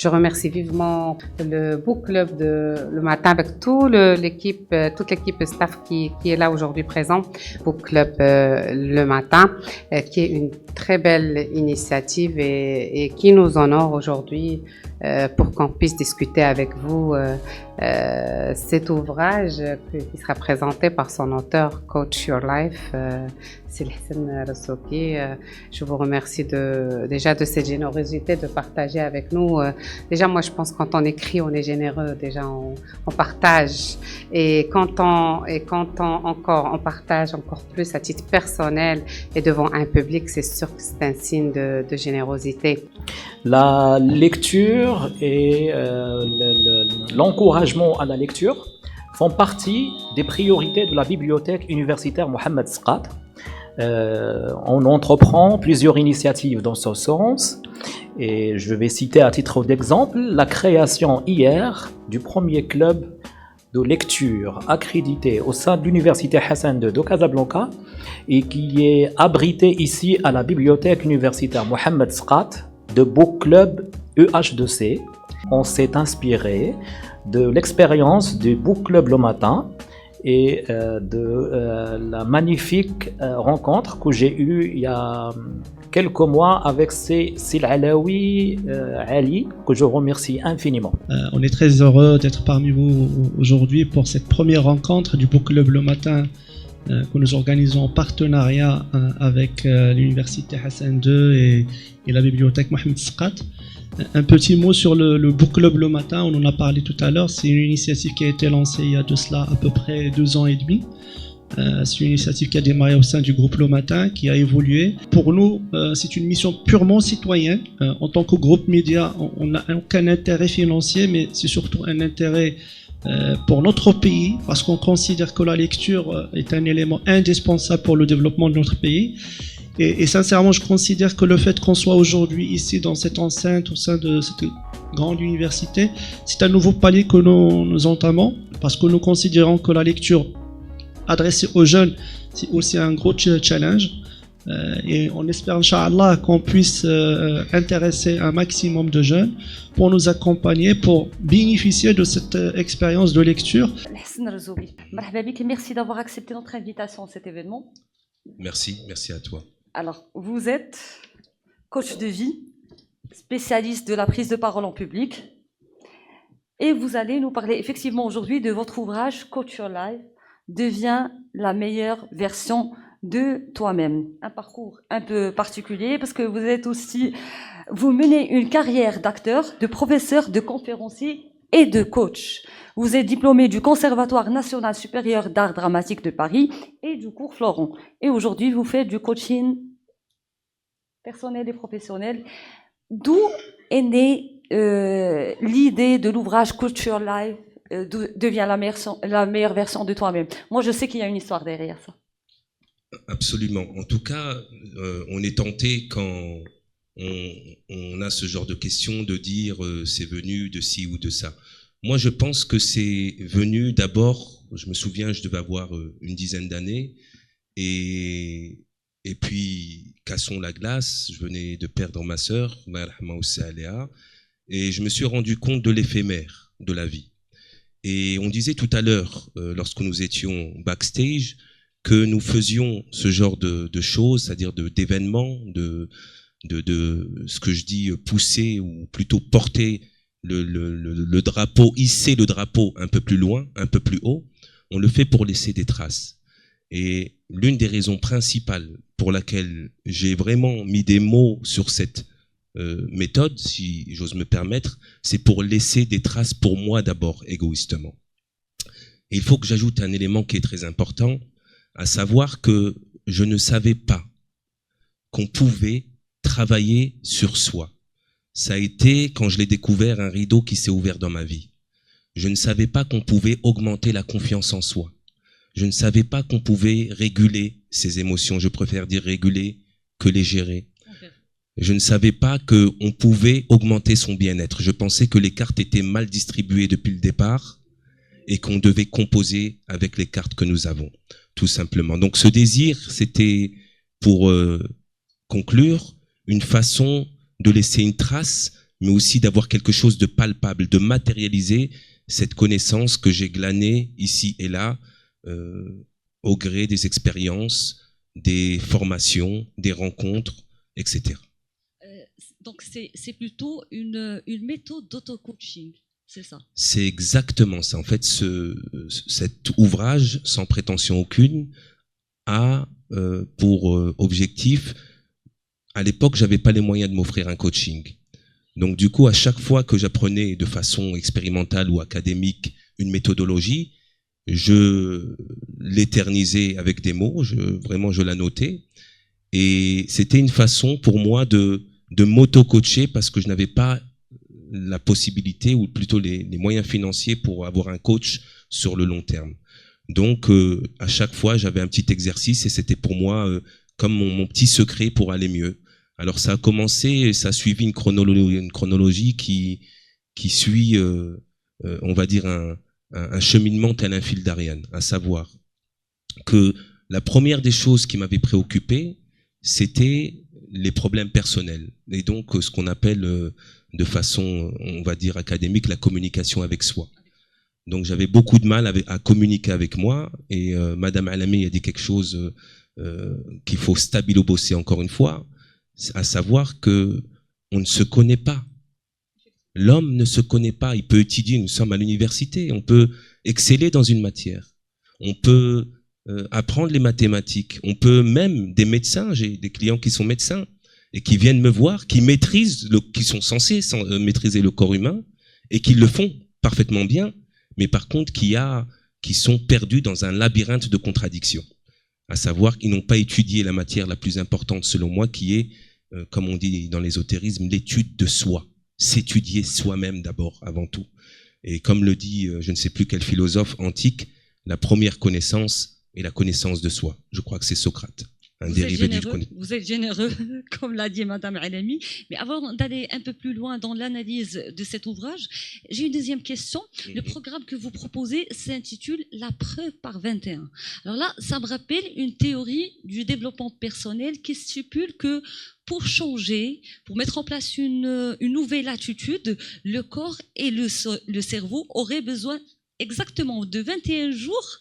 Je remercie vivement le Book Club le matin avec toute l'équipe staff qui est là aujourd'hui présent. Book Club le matin, qui est une très belle initiative et qui nous honore aujourd'hui pour qu'on puisse discuter avec vous cet ouvrage qui sera présenté par son auteur, Coach Your Life, Silhassan Rassouki. Je vous remercie déjà de cette générosité de partager avec nous. Déjà, moi, je pense que quand on écrit, on est généreux. Déjà, on partage. Et quand on partage encore plus à titre personnel et devant un public, c'est sûr que c'est un signe de générosité. La lecture et l'encouragement à la lecture font partie des priorités de la bibliothèque universitaire Mohamed Sqat. On entreprend plusieurs initiatives dans ce sens et je vais citer à titre d'exemple la création hier du premier club de lecture accrédité au sein de l'université Hassan II de Casablanca et qui est abrité ici à la bibliothèque universitaire Mohamed Sqat de Book Club EH2C. On s'est inspiré de l'expérience du Book Club le matin et de la magnifique rencontre que j'ai eue il y a quelques mois avec Sil Alaoui Ali, que je remercie infiniment. On est très heureux d'être parmi vous aujourd'hui pour cette première rencontre du Book Club le matin que nous organisons en partenariat avec l'université Hassan II et la bibliothèque Mohamed Sqat. Un petit mot sur le Book Club le matin, on en a parlé tout à l'heure. C'est une initiative qui a été lancée il y a de cela à peu près 2 ans et demi. C'est une initiative qui a démarré au sein du groupe Le Matin, qui a évolué. Pour nous, c'est une mission purement citoyenne. En tant que groupe média, on n'a aucun intérêt financier, mais c'est surtout un intérêt pour notre pays, parce qu'on considère que la lecture est un élément indispensable pour le développement de notre pays. Et sincèrement, je considère que le fait qu'on soit aujourd'hui ici dans cette enceinte, au sein de cette grande université, c'est un nouveau palier que nous entamons, parce que nous considérons que la lecture adressée aux jeunes, c'est aussi un gros challenge. Et on espère, Inch'Allah, qu'on puisse intéresser un maximum de jeunes pour nous accompagner, pour bénéficier de cette expérience de lecture. Merci d'avoir accepté notre invitation à cet événement. Merci à toi. Alors, vous êtes coach de vie, spécialiste de la prise de parole en public, et vous allez nous parler effectivement aujourd'hui de votre ouvrage Coach Your Life, devient la meilleure version de toi-même. Un parcours un peu particulier parce que vous menez une carrière d'acteur, de professeur, de conférencier et de coach. Vous êtes diplômé du Conservatoire national supérieur d'art dramatique de Paris et du cours Florent. Et aujourd'hui, vous faites du coaching personnel et professionnel. D'où est née l'idée de l'ouvrage Coach Your Life, devient la meilleure version de toi-même. Moi, je sais qu'il y a une histoire derrière ça. Absolument. En tout cas, on est tenté quand on a ce genre de questions de dire c'est venu de ci ou de ça. Moi, je pense que c'est venu d'abord, je me souviens, je devais avoir une dizaine d'années, et puis, cassons la glace, je venais de perdre ma sœur, et je me suis rendu compte de l'éphémère de la vie. Et on disait tout à l'heure, lorsque nous étions backstage, que nous faisions ce genre de choses, c'est-à-dire d'événements, de ce que je dis pousser, ou plutôt porter le drapeau, hisser le drapeau un peu plus loin, un peu plus haut, on le fait pour laisser des traces. Et l'une des raisons principales pour laquelle j'ai vraiment mis des mots sur cette méthode, si j'ose me permettre, c'est pour laisser des traces pour moi d'abord, égoïstement. Et il faut que j'ajoute un élément qui est très important, à savoir que je ne savais pas qu'on pouvait travailler sur soi. Ça a été, quand je l'ai découvert, un rideau qui s'est ouvert dans ma vie. Je ne savais pas qu'on pouvait augmenter la confiance en soi. Je ne savais pas qu'on pouvait réguler ses émotions. Je préfère dire réguler que les gérer. Je ne savais pas qu'on pouvait augmenter son bien-être. Je pensais que les cartes étaient mal distribuées depuis le départ et qu'on devait composer avec les cartes que nous avons, tout simplement. Donc ce désir, c'était, pour conclure, une façon de laisser une trace, mais aussi d'avoir quelque chose de palpable, de matérialiser cette connaissance que j'ai glanée ici et là, au gré des expériences, des formations, des rencontres, etc. Donc c'est plutôt une méthode d'auto-coaching, c'est ça? C'est exactement ça. En fait, cet ouvrage, sans prétention aucune, a pour objectif, à l'époque, j'avais pas les moyens de m'offrir un coaching. Donc du coup, à chaque fois que j'apprenais de façon expérimentale ou académique une méthodologie, je l'éternisais avec des mots, vraiment je la notais. Et c'était une façon pour moi de m'auto-coacher parce que je n'avais pas la possibilité ou plutôt les moyens financiers pour avoir un coach sur le long terme. Donc à chaque fois, j'avais un petit exercice et c'était pour moi comme mon petit secret pour aller mieux. Alors ça a commencé et ça a suivi une chronologie qui suit, on va dire, un cheminement tel un fil d'Ariane, à savoir que la première des choses qui m'avait préoccupé, c'était les problèmes personnels. Et donc ce qu'on appelle de façon, on va dire, académique, la communication avec soi. Donc j'avais beaucoup de mal à communiquer avec moi et Madame Alami a dit quelque chose qu'il faut stabilo-bosser encore une fois, à savoir que on ne se connaît pas. L'homme ne se connaît pas. Il peut étudier, nous sommes à l'université, on peut exceller dans une matière, on peut apprendre les mathématiques, on peut même, des médecins, j'ai des clients qui sont médecins et qui viennent me voir, qui maîtrisent, qui sont censés maîtriser le corps humain et qui le font parfaitement bien, mais par contre qui sont perdus dans un labyrinthe de contradictions. À savoir qu'ils n'ont pas étudié la matière la plus importante selon moi, qui est, comme on dit dans l'ésotérisme, l'étude de soi. S'étudier soi-même d'abord, avant tout. Et comme le dit, je ne sais plus quel philosophe antique, la première connaissance est la connaissance de soi. Je crois que c'est Socrate. Vous êtes généreux, comme l'a dit Madame Alami. Mais avant d'aller un peu plus loin dans l'analyse de cet ouvrage, j'ai une deuxième question. Le programme que vous proposez s'intitule « La preuve par 21 ». Alors là, ça me rappelle une théorie du développement personnel qui stipule que pour changer, pour mettre en place une nouvelle attitude, le corps et le cerveau auraient besoin exactement de 21 jours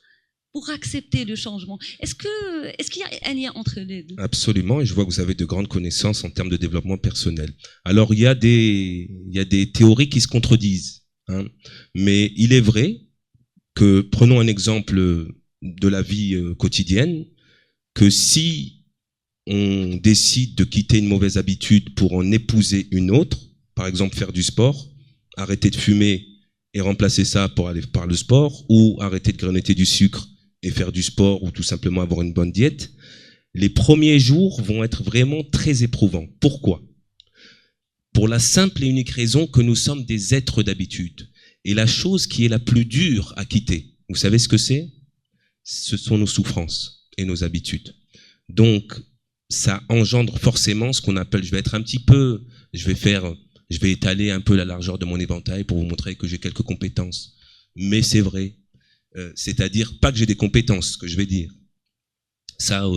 pour accepter le changement. Est-ce qu'il y a un lien entre les deux? Absolument, et je vois que vous avez de grandes connaissances en termes de développement personnel. Alors, il y a des théories qui se contredisent, hein, mais il est vrai que, prenons un exemple de la vie quotidienne, que si on décide de quitter une mauvaise habitude pour en épouser une autre, par exemple faire du sport, arrêter de fumer et remplacer ça par le sport, ou arrêter de grignoter du sucre et faire du sport, ou tout simplement avoir une bonne diète, les premiers jours vont être vraiment très éprouvants. Pourquoi? Pour la simple et unique raison que nous sommes des êtres d'habitude. Et la chose qui est la plus dure à quitter, vous savez ce que c'est? Ce sont nos souffrances et nos habitudes. Donc, ça engendre forcément ce qu'on appelle, je vais étaler un peu la largeur de mon éventail pour vous montrer que j'ai quelques compétences. Mais c'est vrai. C'est-à-dire, pas que j'ai des compétences, ce que je vais dire. Ça,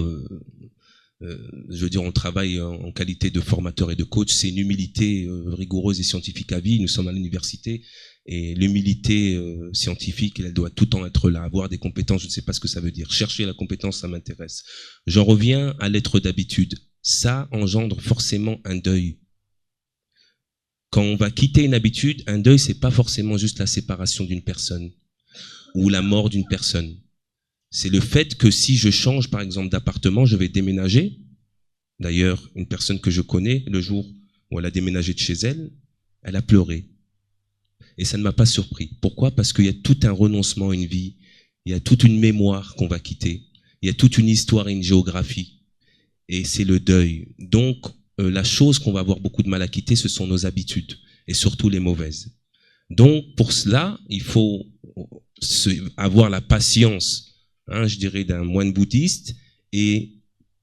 je veux dire, on travaille en qualité de formateur et de coach, c'est une humilité rigoureuse et scientifique à vie. Nous sommes à l'université et l'humilité scientifique, elle doit tout le temps être là. Avoir des compétences, je ne sais pas ce que ça veut dire. Chercher la compétence, ça m'intéresse. J'en reviens à l'être d'habitude. Ça engendre forcément un deuil. Quand on va quitter une habitude, un deuil, c'est pas forcément juste la séparation d'une personne ou la mort d'une personne. C'est le fait que si je change, par exemple, d'appartement, je vais déménager. D'ailleurs, une personne que je connais, le jour où elle a déménagé de chez elle, elle a pleuré. Et ça ne m'a pas surpris. Pourquoi? Parce qu'il y a tout un renoncement à une vie, il y a toute une mémoire qu'on va quitter, il y a toute une histoire et une géographie. Et c'est le deuil. Donc, la chose qu'on va avoir beaucoup de mal à quitter, ce sont nos habitudes, et surtout les mauvaises. Donc, pour cela, il faut avoir la patience, hein, je dirais, d'un moine bouddhiste et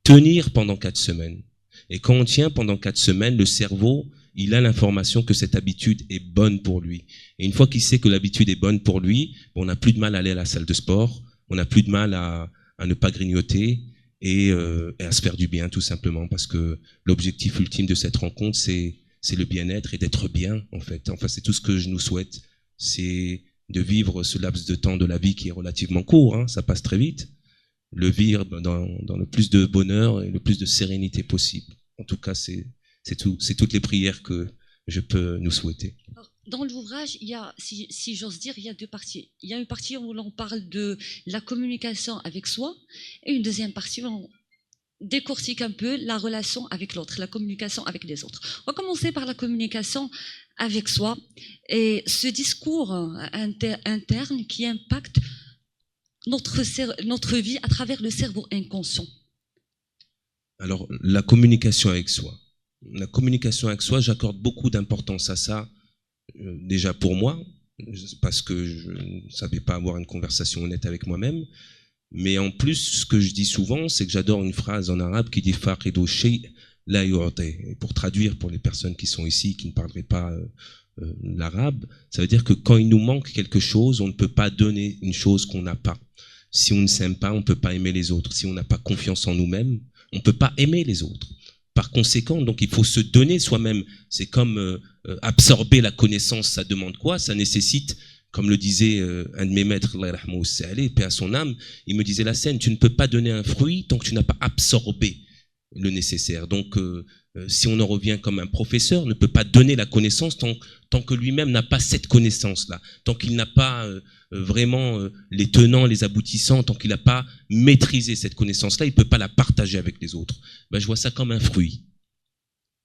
tenir pendant 4 semaines. Et quand on tient pendant 4 semaines, le cerveau, il a l'information que cette habitude est bonne pour lui. Et une fois qu'il sait que l'habitude est bonne pour lui, on n'a plus de mal à aller à la salle de sport, on n'a plus de mal à ne pas grignoter et à se faire du bien, tout simplement, parce que l'objectif ultime de cette rencontre, c'est c'est le bien-être et d'être bien, en fait. Enfin, c'est tout ce que je nous souhaite, c'est de vivre ce laps de temps de la vie qui est relativement court, hein, ça passe très vite, le vivre dans le plus de bonheur et le plus de sérénité possible. En tout cas, c'est toutes les prières que je peux nous souhaiter. Alors, dans l'ouvrage, il y a, si j'ose dire, il y a deux parties. Il y a une partie où l'on parle de la communication avec soi et une deuxième partie où on décortique un peu la relation avec l'autre, la communication avec les autres. On va commencer par la communication avec soi et ce discours interne qui impacte notre vie à travers le cerveau inconscient. Alors, la communication avec soi. La communication avec soi, j'accorde beaucoup d'importance à ça, déjà pour moi, parce que je ne savais pas avoir une conversation honnête avec moi-même, mais en plus, ce que je dis souvent, c'est que j'adore une phrase en arabe qui dit « faqidu shay la yu'ti ». Pour traduire pour les personnes qui sont ici, qui ne parleraient pas l'arabe, ça veut dire que quand il nous manque quelque chose, on ne peut pas donner une chose qu'on n'a pas. Si on ne s'aime pas, on ne peut pas aimer les autres. Si on n'a pas confiance en nous-mêmes, on ne peut pas aimer les autres. Par conséquent, donc il faut se donner soi-même. C'est comme absorber la connaissance, ça demande quoi? Ça nécessite, comme le disait un de mes maîtres, paix à son âme, il me disait, la scène, tu ne peux pas donner un fruit tant que tu n'as pas absorbé le nécessaire. Donc, si on en revient comme un professeur, ne peut pas donner la connaissance tant que lui-même n'a pas cette connaissance-là, tant qu'il n'a pas vraiment les tenants, les aboutissants, tant qu'il n'a pas maîtrisé cette connaissance-là, il ne peut pas la partager avec les autres. Ben, je vois ça comme un fruit,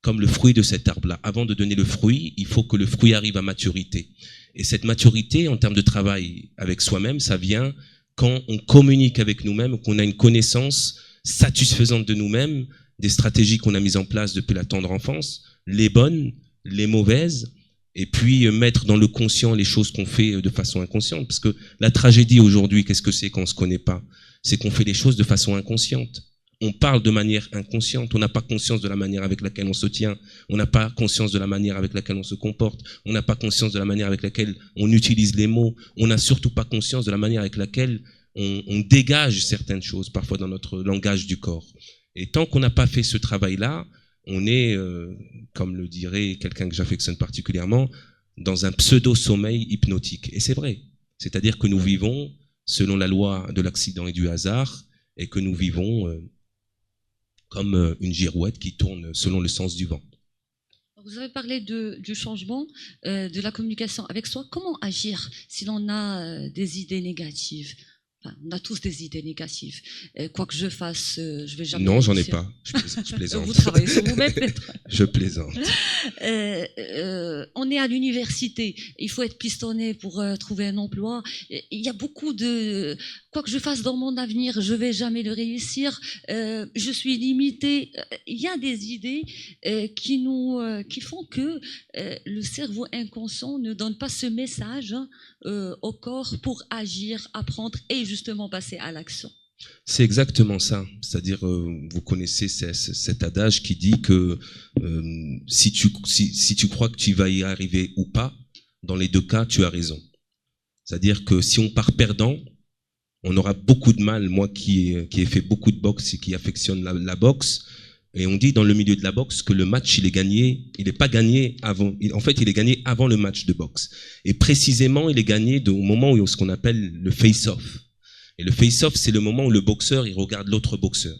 comme le fruit de cet arbre-là. Avant de donner le fruit, il faut que le fruit arrive à maturité. Et cette maturité, en termes de travail avec soi-même, ça vient quand on communique avec nous-mêmes, qu'on a une connaissance satisfaisante de nous-mêmes, des stratégies qu'on a mises en place depuis la tendre enfance, les bonnes, les mauvaises, et puis mettre dans le conscient les choses qu'on fait de façon inconsciente. Parce que la tragédie aujourd'hui, qu'est-ce que c'est quand on ne se connaît pas? C'est qu'on fait les choses de façon inconsciente. On parle de manière inconsciente, on n'a pas conscience de la manière avec laquelle on se tient, on n'a pas conscience de la manière avec laquelle on se comporte, on n'a pas conscience de la manière avec laquelle on utilise les mots, on n'a surtout pas conscience de la manière avec laquelle on dégage certaines choses, parfois dans notre langage du corps. Et tant qu'on n'a pas fait ce travail-là, on est, comme le dirait quelqu'un que j'affectionne particulièrement, dans un pseudo-sommeil hypnotique. Et c'est vrai. C'est-à-dire que nous vivons selon la loi de l'accident et du hasard, et que nous vivons comme une girouette qui tourne selon le sens du vent. Vous avez parlé du changement, de la communication avec soi. Comment agir si l'on a des idées négatives? On a tous des idées négatives. Quoi que je fasse, je vais jamais... Non, j'en ai pas. Je plaisante. Vous travaillez sur vous-même peut-être. Je plaisante. On est à l'université. Il faut être pistonné pour trouver un emploi. Il y a beaucoup de... Quoi que je fasse dans mon avenir, je vais jamais le réussir. Je suis limité. Il y a des idées qui font que le cerveau inconscient ne donne pas ce message au corps pour agir, apprendre et justement passer à l'action. C'est exactement ça. C'est-à-dire, vous connaissez cet adage qui dit que si tu crois que tu vas y arriver ou pas, dans les deux cas, tu as raison. C'est-à-dire que si on part perdant, on aura beaucoup de mal. Moi qui ai fait beaucoup de boxe et qui affectionne la boxe, et on dit dans le milieu de la boxe que le match, il est pas gagné avant, en fait, il est gagné avant le match de boxe. Et précisément, il est gagné au moment où ce qu'on appelle le face-off. Et le face-off, c'est le moment où le boxeur, il regarde l'autre boxeur.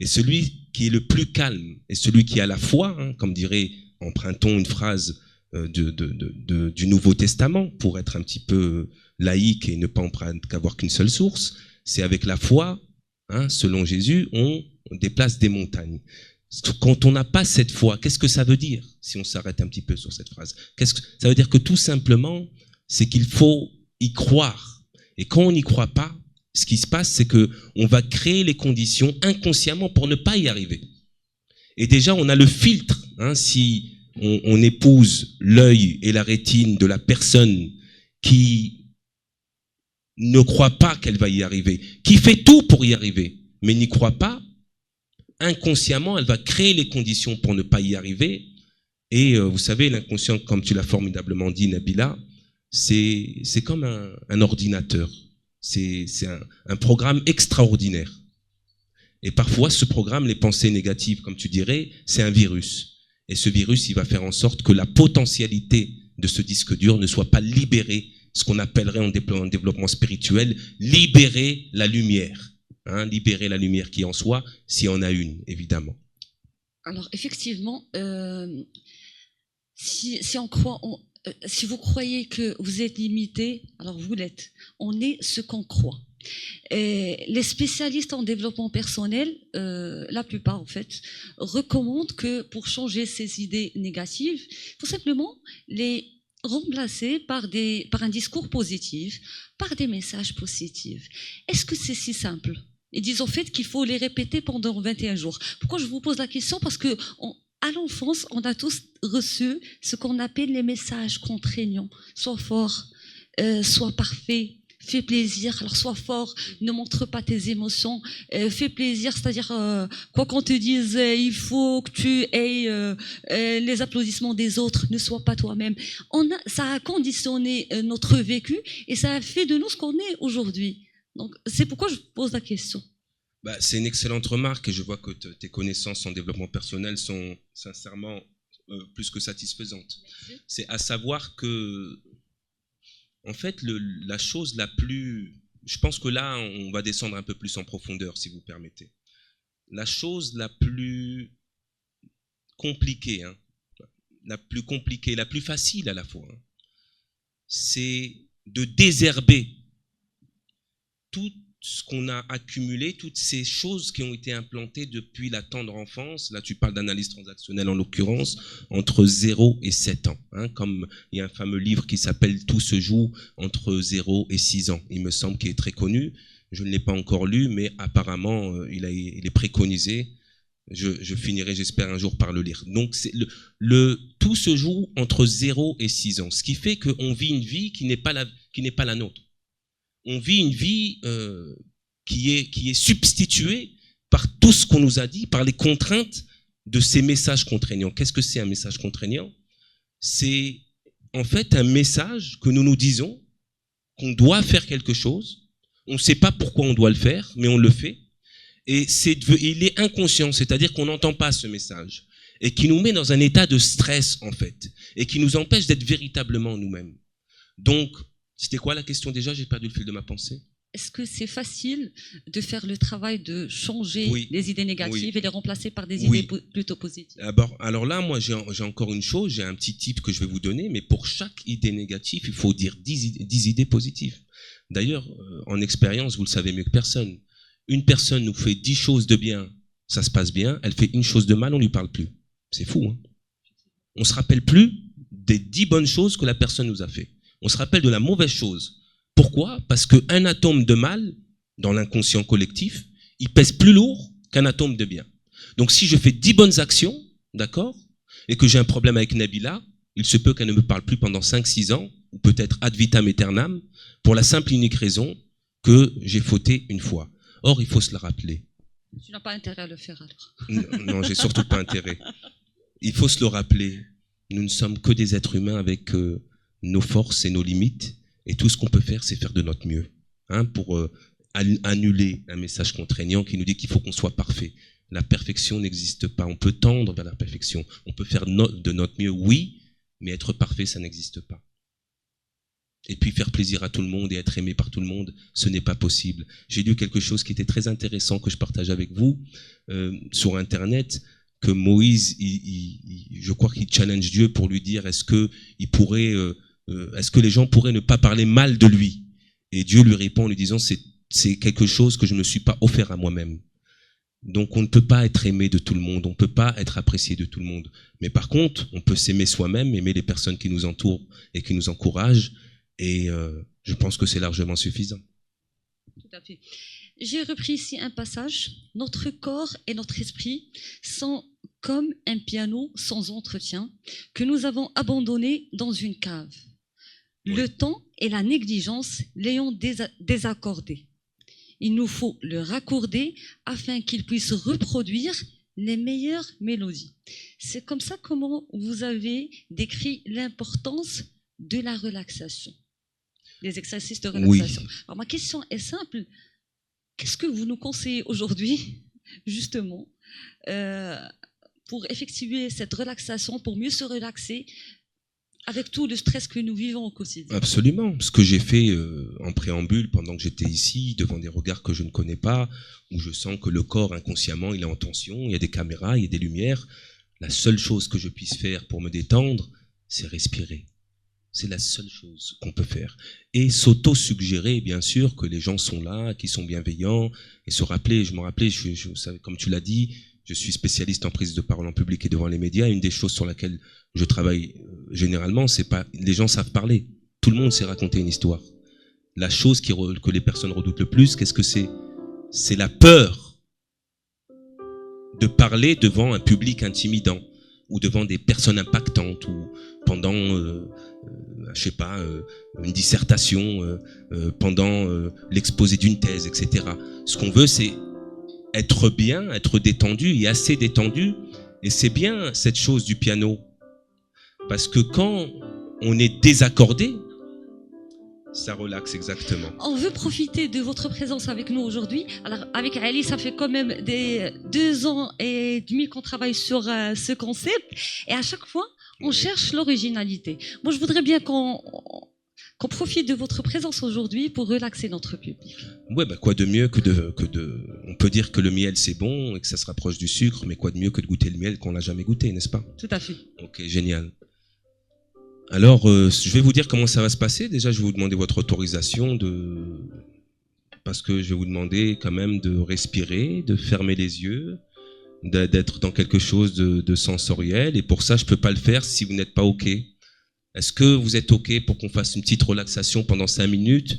Et celui qui est le plus calme, et celui qui a la foi, hein, comme dirait, empruntons une phrase du Nouveau Testament, pour être un petit peu laïque et ne pas qu'avoir qu'une seule source, c'est avec la foi, hein, selon Jésus, on déplace des montagnes. Quand on n'a pas cette foi, qu'est-ce que ça veut dire, si on s'arrête un petit peu sur cette phrase? Ça veut dire que tout simplement, c'est qu'il faut y croire. Et quand on n'y croit pas, ce qui se passe, c'est que on va créer les conditions inconsciemment pour ne pas y arriver. Et déjà, on a le filtre, hein, si on épouse l'œil et la rétine de la personne qui ne croit pas qu'elle va y arriver, qui fait tout pour y arriver, mais n'y croit pas, inconsciemment, elle va créer les conditions pour ne pas y arriver. Et vous savez, l'inconscient, comme tu l'as formidablement dit, Nabila, c'est comme un ordinateur. C'est un programme extraordinaire. Et parfois, ce programme, les pensées négatives, comme tu dirais, c'est un virus. Et ce virus, il va faire en sorte que la potentialité de ce disque dur ne soit pas libérée, ce qu'on appellerait en développement spirituel, libérer la lumière. Hein, libérer la lumière qui en soit, s'il y en a une, évidemment. Alors, effectivement, si vous croyez que vous êtes limité, alors vous l'êtes. On est ce qu'on croit. Et les spécialistes en développement personnel, la plupart en fait, recommandent que pour changer ces idées négatives, il faut simplement les remplacer par un discours positif, par des messages positifs. Est-ce que c'est si simple? Ils disent en fait qu'il faut les répéter pendant 21 jours. Pourquoi je vous pose la question? Parce que à l'enfance, on a tous reçu ce qu'on appelle les messages contraignants. Sois fort, sois parfait, fais plaisir. Alors sois fort, ne montre pas tes émotions, fais plaisir, c'est-à-dire quoi qu'on te dise, il faut que tu aies les applaudissements des autres, ne sois pas toi-même. Ça a conditionné notre vécu et ça a fait de nous ce qu'on est aujourd'hui. Donc c'est pourquoi je pose la question. Bah, c'est une excellente remarque et je vois que tes connaissances en développement personnel sont sincèrement plus que satisfaisantes. C'est à savoir que, en fait, la chose la plus... Je pense que là, on va descendre un peu plus en profondeur, si vous permettez. La chose la plus compliquée, hein, la plus facile à la fois, hein, c'est de désherber tout ce qu'on a accumulé, toutes ces choses qui ont été implantées depuis la tendre enfance. Là, tu parles d'analyse transactionnelle en l'occurrence, entre 0 et 7 ans. Hein, comme il y a un fameux livre qui s'appelle « Tout se joue entre 0 et 6 ans ». Il me semble qu'il est très connu. Je ne l'ai pas encore lu, mais apparemment, il est préconisé. Je finirai, j'espère, un jour par le lire. Donc, tout se joue entre 0 et 6 ans. Ce qui fait qu'on vit une vie qui n'est pas la nôtre. On vit une vie qui est substituée par tout ce qu'on nous a dit, par les contraintes de ces messages contraignants. Qu'est-ce que c'est un message contraignant? C'est en fait un message que nous nous disons qu'on doit faire quelque chose. On ne sait pas pourquoi on doit le faire, mais on le fait. Et il est inconscient, c'est-à-dire qu'on n'entend pas ce message. Et qui nous met dans un état de stress, en fait. Et qui nous empêche d'être véritablement nous-mêmes. Donc, c'était quoi la question déjà? J'ai perdu le fil de ma pensée. Est-ce que c'est facile de faire le travail de changer les idées négatives et les remplacer par des idées plutôt positives? Alors là, moi, j'ai encore une chose, j'ai un petit tip que je vais vous donner, mais pour chaque idée négative, il faut dire 10 idées positives. D'ailleurs, en expérience, vous le savez mieux que personne. Une personne nous fait 10 choses de bien, ça se passe bien, elle fait une chose de mal, on ne lui parle plus. C'est fou, hein? On ne se rappelle plus des 10 bonnes choses que la personne nous a fait. On se rappelle de la mauvaise chose. Pourquoi? Parce qu'un atome de mal, dans l'inconscient collectif, il pèse plus lourd qu'un atome de bien. Donc si je fais 10 bonnes actions, d'accord, et que j'ai un problème avec Nabila, il se peut qu'elle ne me parle plus pendant 5-6 ans, ou peut-être ad vitam aeternam, pour la simple et unique raison que j'ai fauté une fois. Or, il faut se le rappeler. Tu n'as pas intérêt à le faire alors. Non, j'ai surtout pas intérêt. Il faut se le rappeler. Nous ne sommes que des êtres humains avec nos forces et nos limites, et tout ce qu'on peut faire, c'est faire de notre mieux, hein, pour annuler un message contraignant qui nous dit qu'il faut qu'on soit parfait. La perfection n'existe pas. On peut tendre vers la perfection. On peut faire de notre mieux, oui, mais être parfait, ça n'existe pas. Et puis faire plaisir à tout le monde et être aimé par tout le monde, ce n'est pas possible. J'ai lu quelque chose qui était très intéressant que je partage avec vous sur Internet, que Moïse, je crois qu'il challenge Dieu pour lui dire est-ce que les gens pourraient ne pas parler mal de lui? Et Dieu lui répond en lui disant c'est quelque chose que je ne me suis pas offert à moi-même. Donc on ne peut pas être aimé de tout le monde, on ne peut pas être apprécié de tout le monde. Mais par contre, on peut s'aimer soi-même, aimer les personnes qui nous entourent et qui nous encouragent. Et je pense que c'est largement suffisant. Tout à fait. J'ai repris ici un passage. Notre corps et notre esprit sont comme un piano sans entretien que nous avons abandonné dans une cave. Le temps et la négligence l'ayant désaccordé. Il nous faut le raccorder afin qu'il puisse reproduire les meilleures mélodies. C'est comme ça comment vous avez décrit l'importance de la relaxation, des exercices de relaxation. Alors ma question est simple. Qu'est-ce que vous nous conseillez aujourd'hui, justement, pour effectuer cette relaxation, pour mieux se relaxer avec tout le stress que nous vivons au quotidien. Absolument. Ce que j'ai fait en préambule pendant que j'étais ici, devant des regards que je ne connais pas, où je sens que le corps inconsciemment il est en tension, il y a des caméras, il y a des lumières. La seule chose que je puisse faire pour me détendre, c'est respirer. C'est la seule chose qu'on peut faire. Et s'auto-suggérer, bien sûr, que les gens sont là, qu'ils sont bienveillants, et se rappeler, je me rappelais, comme tu l'as dit, je suis spécialiste en prise de parole en public et devant les médias. Une des choses sur laquelle je travaille généralement, c'est pas les gens savent parler. Tout le monde sait raconter une histoire. La chose que les personnes redoutent le plus, qu'est-ce que c'est? C'est la peur de parler devant un public intimidant ou devant des personnes impactantes ou pendant, je sais pas, une dissertation, pendant l'exposé d'une thèse, etc. Ce qu'on veut, c'est être bien, être détendu et assez détendu. Et c'est bien cette chose du piano. Parce que quand on est désaccordé, ça relaxe exactement. On veut profiter de votre présence avec nous aujourd'hui. Alors, avec Ali, ça fait quand même des 2 ans et demi qu'on travaille sur ce concept. Et à chaque fois, on cherche l'originalité. Moi, je voudrais bien qu'on profite de votre présence aujourd'hui pour relaxer notre public. Ouais, bah quoi de mieux que de... On peut dire que le miel, c'est bon et que ça se rapproche du sucre, mais quoi de mieux que de goûter le miel qu'on n'a jamais goûté, n'est-ce pas? Tout à fait. Ok, génial. Alors, je vais vous dire comment ça va se passer. Déjà, je vais vous demander votre autorisation parce que je vais vous demander quand même de respirer, de fermer les yeux, d'être dans quelque chose de sensoriel. Et pour ça, je peux pas le faire si vous n'êtes pas OK. Est-ce que vous êtes OK pour qu'on fasse une petite relaxation pendant 5 minutes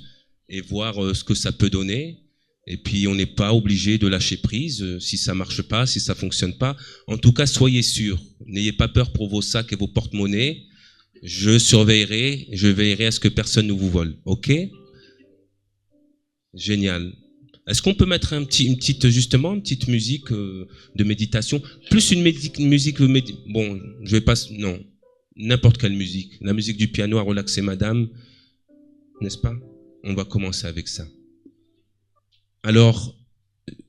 et voir ce que ça peut donner? Et puis, on n'est pas obligé de lâcher prise si ça marche pas, si ça fonctionne pas. En tout cas, soyez sûrs. N'ayez pas peur pour vos sacs et vos porte-monnaies. Je veillerai à ce que personne ne vous vole. OK? Génial. Est-ce qu'on peut mettre une petite musique de méditation? Plus une musique, bon, je vais pas, non. N'importe quelle musique. La musique du piano à relaxer madame. N'est-ce pas? On va commencer avec ça. Alors,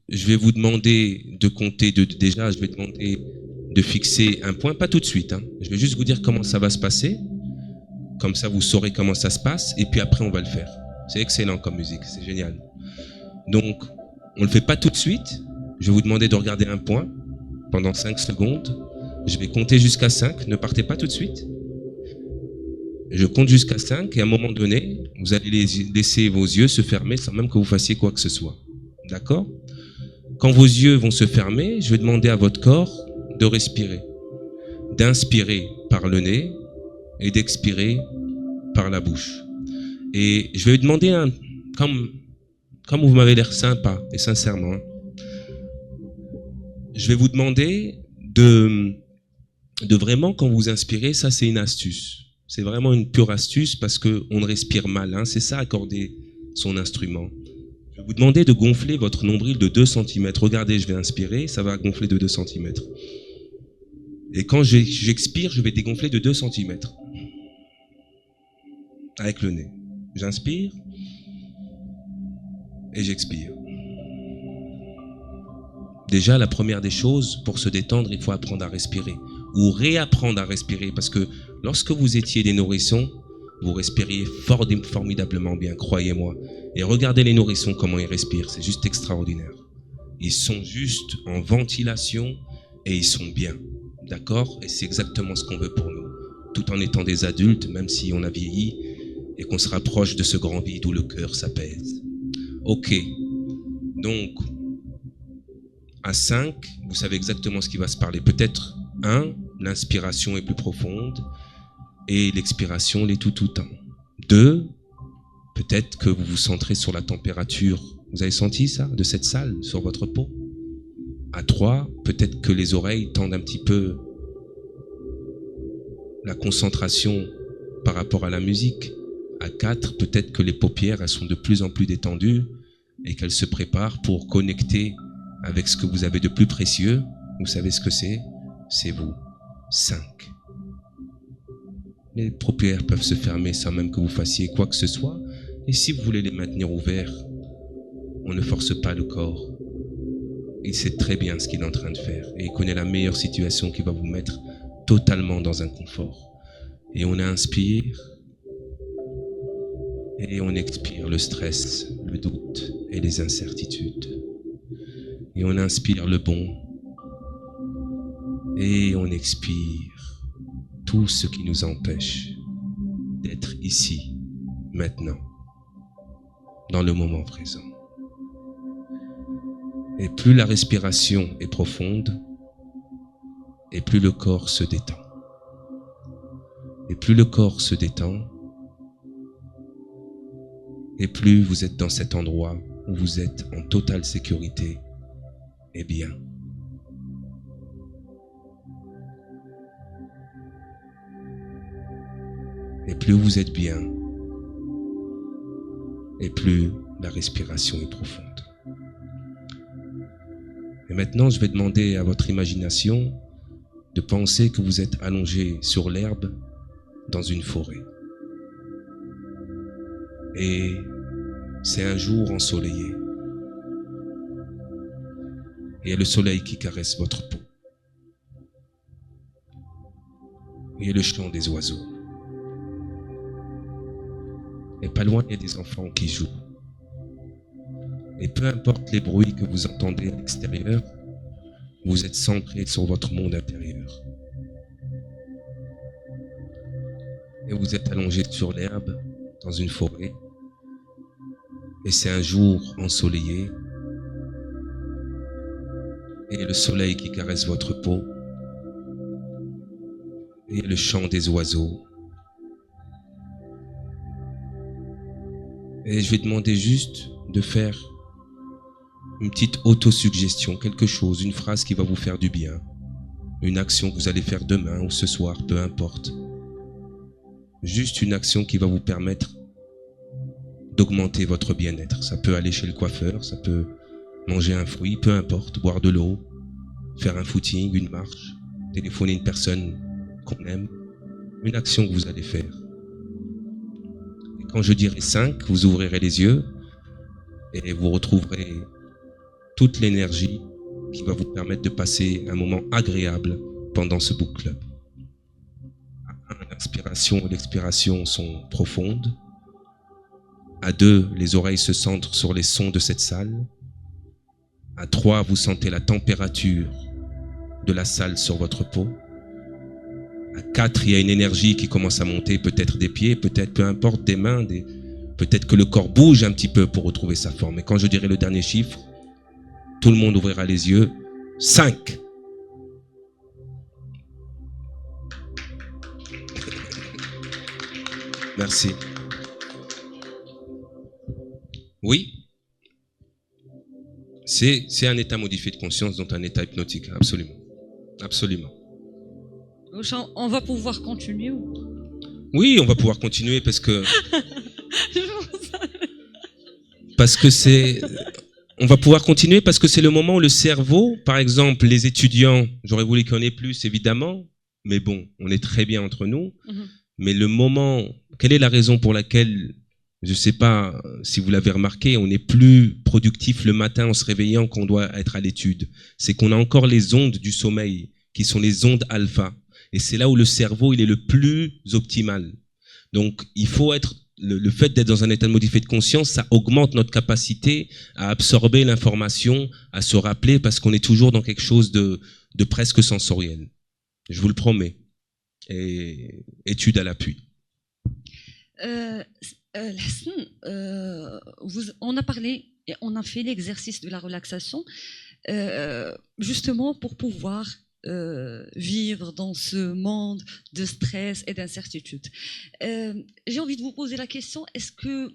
je vais vous demander de compter déjà, je vais demander de fixer un point, pas tout de suite. Hein. Je vais juste vous dire comment ça va se passer. Comme ça, vous saurez comment ça se passe. Et puis après, on va le faire. C'est excellent comme musique, c'est génial. Donc, on ne le fait pas tout de suite. Je vais vous demander de regarder un point pendant 5 secondes. Je vais compter jusqu'à 5. Ne partez pas tout de suite. Je compte jusqu'à 5 et à un moment donné, vous allez laisser vos yeux se fermer sans même que vous fassiez quoi que ce soit. D'accord? Quand vos yeux vont se fermer, je vais demander à votre corps de respirer, d'inspirer par le nez et d'expirer par la bouche. Et je vais demander, comme vous m'avez l'air sympa et sincèrement, je vais vous demander de vraiment, quand vous inspirez, ça c'est une astuce. C'est vraiment une pure astuce parce qu'on ne respire mal. Hein, c'est ça, accorder son instrument. Je vais vous demander de gonfler votre nombril de 2 cm. Regardez, je vais inspirer, ça va gonfler de 2 cm. Et quand j'expire, je vais dégonfler de 2 cm. Avec le nez. J'inspire et j'expire. Déjà, la première des choses, pour se détendre, il faut apprendre à respirer. Ou réapprendre à respirer. Parce que lorsque vous étiez des nourrissons, vous respiriez formidablement bien, croyez-moi. Et regardez les nourrissons, comment ils respirent. C'est juste extraordinaire. Ils sont juste en ventilation et ils sont bien. D'accord? Et c'est exactement ce qu'on veut pour nous. Tout en étant des adultes, même si on a vieilli, et qu'on se rapproche de ce grand vide où le cœur s'apaise. Ok. Donc, à 5, vous savez exactement ce qui va se parler. Peut-être 1, l'inspiration est plus profonde, et l'expiration l'est tout autant. 2, peut-être que vous vous centrez sur la température. Vous avez senti ça, de cette salle, sur votre peau? À 3, peut-être que les oreilles tendent un petit peu la concentration par rapport à la musique. À 4, peut-être que les paupières, elles sont de plus en plus détendues et qu'elles se préparent pour connecter avec ce que vous avez de plus précieux. Vous savez ce que c'est? C'est vous. 5. Les paupières peuvent se fermer sans même que vous fassiez quoi que ce soit. Et si vous voulez les maintenir ouverts, on ne force pas le corps. Il sait très bien ce qu'il est en train de faire et il connaît la meilleure situation qui va vous mettre totalement dans un confort. Et on inspire et on expire le stress, le doute et les incertitudes. Et on inspire le bon et on expire tout ce qui nous empêche d'être ici, maintenant, dans le moment présent. Et plus la respiration est profonde, et plus le corps se détend. Et plus le corps se détend, et plus vous êtes dans cet endroit où vous êtes en totale sécurité et bien. Et plus vous êtes bien, et plus la respiration est profonde. Et maintenant, je vais demander à votre imagination de penser que vous êtes allongé sur l'herbe dans une forêt. Et c'est un jour ensoleillé. Et il y a le soleil qui caresse votre peau. Et il y a le chant des oiseaux. Et pas loin, il y a des enfants qui jouent. Et peu importe les bruits que vous entendez à l'extérieur, vous êtes centré sur votre monde intérieur. Et vous êtes allongé sur l'herbe dans une forêt. Et c'est un jour ensoleillé. Et le soleil qui caresse votre peau. Et le chant des oiseaux. Et je vais demander juste de faire une petite autosuggestion, quelque chose, une phrase qui va vous faire du bien, une action que vous allez faire demain ou ce soir, peu importe. Juste une action qui va vous permettre d'augmenter votre bien-être. Ça peut aller chez le coiffeur, ça peut manger un fruit, peu importe, boire de l'eau, faire un footing, une marche, téléphoner une personne qu'on aime, une action que vous allez faire. Et quand je dirai 5, vous ouvrirez les yeux et vous retrouverez toute l'énergie qui va vous permettre de passer un moment agréable pendant ce book club. À 1, l'inspiration et l'expiration sont profondes. À 2, les oreilles se centrent sur les sons de cette salle. À 3, vous sentez la température de la salle sur votre peau. À 4, il y a une énergie qui commence à monter, peut-être des pieds, peut-être, peu importe, des mains, peut-être que le corps bouge un petit peu pour retrouver sa forme. Et quand je dirai le dernier chiffre, tout le monde ouvrira les yeux. 5. Merci. Oui. C'est un état modifié de conscience, donc un état hypnotique, absolument. Absolument. On va pouvoir continuer ou... Oui, on va pouvoir continuer parce que c'est... On va pouvoir continuer parce que c'est le moment où le cerveau, par exemple, les étudiants, j'aurais voulu qu'il y en ait plus, évidemment, mais bon, on est très bien entre nous. Mais le moment, quelle est la raison pour laquelle, je ne sais pas si vous l'avez remarqué, on est plus productif le matin en se réveillant qu'on doit être à l'étude. C'est qu'on a encore les ondes du sommeil, qui sont les ondes alpha. Et c'est là où le cerveau, il est le plus optimal. Donc, il faut être... Le fait d'être dans un état modifié de conscience, ça augmente notre capacité à absorber l'information, à se rappeler, parce qu'on est toujours dans quelque chose de presque sensoriel. Je vous le promets. Et étude à l'appui. On a parlé et on a fait l'exercice de la relaxation, justement pour pouvoir vivre dans ce monde de stress et d'incertitude. J'ai envie de vous poser la question, est-ce que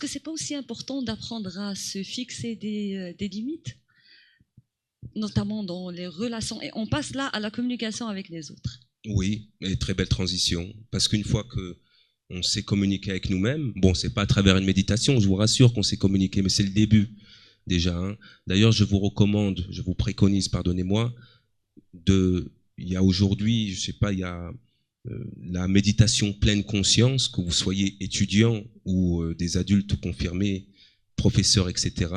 c'est pas aussi important d'apprendre à se fixer des limites, notamment dans les relations, et on passe là à la communication avec les autres? Oui, et très belle transition, parce qu'une fois que on sait communiquer avec nous-mêmes, bon, c'est pas à travers une méditation, je vous rassure qu'on sait communiquer, mais c'est le début déjà. Hein. D'ailleurs, je vous préconise, pardonnez-moi, il y a aujourd'hui, je sais pas, il y a la méditation pleine conscience, que vous soyez étudiant ou des adultes confirmés, professeurs, etc.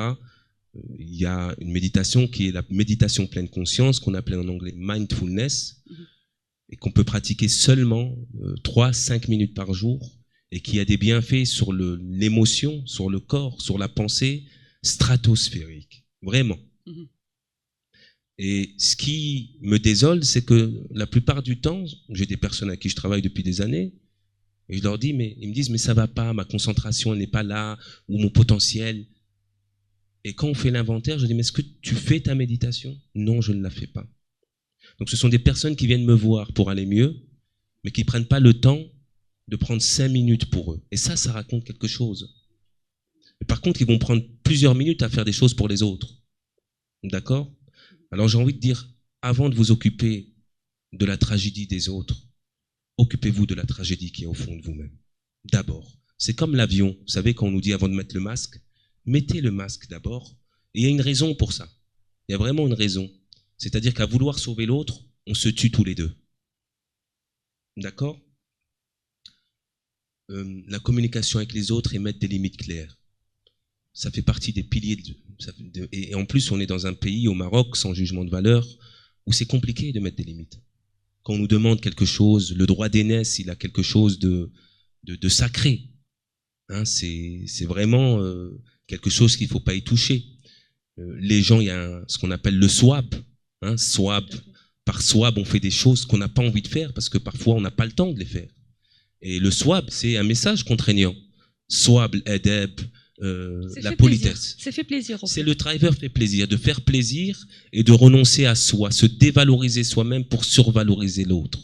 il y a une méditation qui est la méditation pleine conscience, qu'on appelle en anglais mindfulness, et qu'on peut pratiquer seulement 3-5 minutes par jour, et qui a des bienfaits sur l'émotion, sur le corps, sur la pensée stratosphérique. Vraiment. Et ce qui me désole, c'est que la plupart du temps, j'ai des personnes à qui je travaille depuis des années, et je leur dis, mais ils me disent, mais ça va pas, ma concentration n'est pas là, ou mon potentiel. Et quand on fait l'inventaire, je dis, mais est-ce que tu fais ta méditation? Non, je ne la fais pas. Donc ce sont des personnes qui viennent me voir pour aller mieux, mais qui ne prennent pas le temps de prendre 5 minutes pour eux. Et ça raconte quelque chose. Et par contre, ils vont prendre plusieurs minutes à faire des choses pour les autres. D'accord? Alors j'ai envie de dire, avant de vous occuper de la tragédie des autres, occupez-vous de la tragédie qui est au fond de vous-même. D'abord. C'est comme l'avion. Vous savez, quand on nous dit avant de mettre le masque, mettez le masque d'abord. Et il y a une raison pour ça. Il y a vraiment une raison. C'est-à-dire qu'à vouloir sauver l'autre, on se tue tous les deux. D'accord? La communication avec les autres et mettre des limites claires. Ça fait partie des piliers. Et en plus, on est dans un pays, au Maroc, sans jugement de valeur, où c'est compliqué de mettre des limites. Quand on nous demande quelque chose, le droit d'aînesse, il a quelque chose de sacré. Hein, c'est vraiment quelque chose qu'il ne faut pas y toucher. Les gens, il y a ce qu'on appelle le swap. Hein, swap. Par swap, on fait des choses qu'on n'a pas envie de faire parce que parfois, on n'a pas le temps de les faire. Et le swap, c'est un message contraignant. Swab, l'adab, la politesse. C'est fait plaisir. C'est le driver fait plaisir, de faire plaisir et de renoncer à soi, se dévaloriser soi-même pour survaloriser l'autre.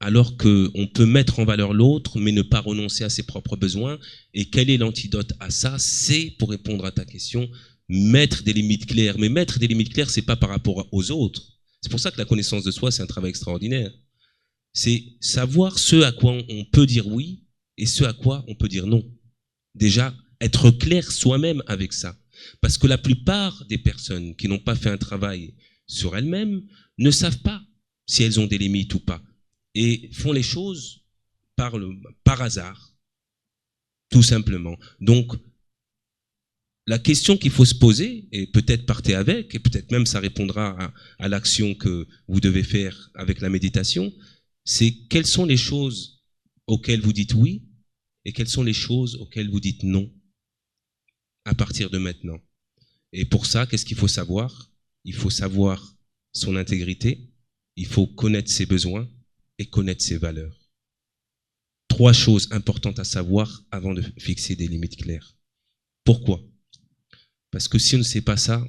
Alors qu'on peut mettre en valeur l'autre, mais ne pas renoncer à ses propres besoins. Et quel est l'antidote à ça? C'est, pour répondre à ta question, mettre des limites claires. Mais mettre des limites claires, c'est pas par rapport aux autres. C'est pour ça que la connaissance de soi, c'est un travail extraordinaire. C'est savoir ce à quoi on peut dire oui et ce à quoi on peut dire non. Déjà, être clair soi-même avec ça. Parce que la plupart des personnes qui n'ont pas fait un travail sur elles-mêmes ne savent pas si elles ont des limites ou pas. Et font les choses par hasard, tout simplement. Donc, la question qu'il faut se poser, et peut-être partez avec, et peut-être même ça répondra à l'action que vous devez faire avec la méditation, c'est quelles sont les choses auxquelles vous dites oui, et quelles sont les choses auxquelles vous dites non, à partir de maintenant. Et pour ça, qu'est-ce qu'il faut savoir? Il faut savoir son intégrité, il faut connaître ses besoins, et connaître ses valeurs. 3 choses importantes à savoir avant de fixer des limites claires. Pourquoi? Parce que si on ne sait pas ça,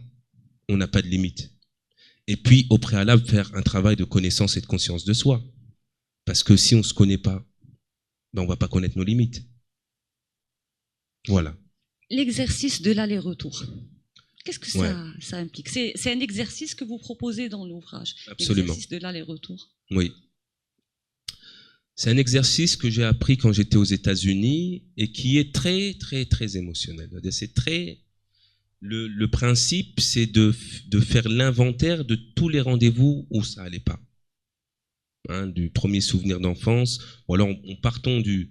on n'a pas de limite. Et puis, au préalable, faire un travail de connaissance et de conscience de soi. Parce que si on ne se connaît pas, ben on ne va pas connaître nos limites. Voilà. L'exercice de l'aller-retour. Qu'est-ce que ça implique? C'est un exercice que vous proposez dans l'ouvrage. Absolument. L'exercice de l'aller-retour. Oui. C'est un exercice que j'ai appris quand j'étais aux États-Unis et qui est très, très, très émotionnel. C'est très. Le principe, c'est de faire l'inventaire de tous les rendez-vous où ça allait pas. Hein, du premier souvenir d'enfance, ou alors partons du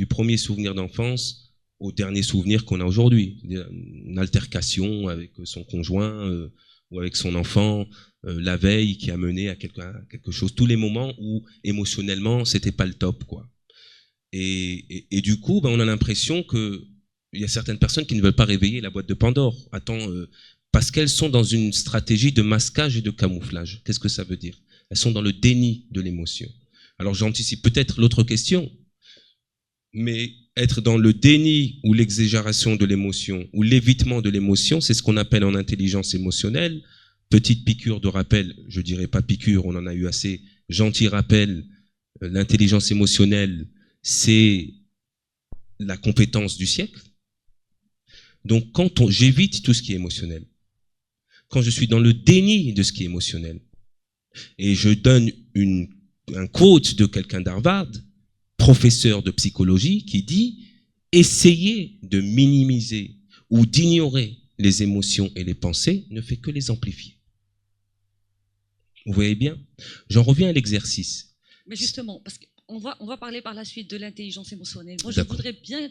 premier souvenir d'enfance au dernier souvenir qu'on a aujourd'hui. Une altercation avec son conjoint ou avec son enfant la veille qui a mené à quelque chose. Tous les moments où émotionnellement c'était pas le top, quoi. Et du coup, ben, on a l'impression que il y a certaines personnes qui ne veulent pas réveiller la boîte de Pandore. Parce qu'elles sont dans une stratégie de masquage et de camouflage. Qu'est-ce que ça veut dire? Elles sont dans le déni de l'émotion. Alors j'anticipe peut-être l'autre question, mais être dans le déni ou l'exagération de l'émotion ou l'évitement de l'émotion, c'est ce qu'on appelle en intelligence émotionnelle. Petite piqûre de rappel, je dirais pas piqûre, on en a eu assez. Gentil rappel, l'intelligence émotionnelle, c'est la compétence du siècle. Donc quand j'évite tout ce qui est émotionnel, quand je suis dans le déni de ce qui est émotionnel, et je donne un quote de quelqu'un d'Harvard, professeur de psychologie, qui dit « Essayer de minimiser ou d'ignorer les émotions et les pensées ne fait que les amplifier. » Vous voyez bien? J'en reviens à l'exercice. Mais justement, parce qu'on va parler par la suite de l'intelligence émotionnelle. Moi, je voudrais bien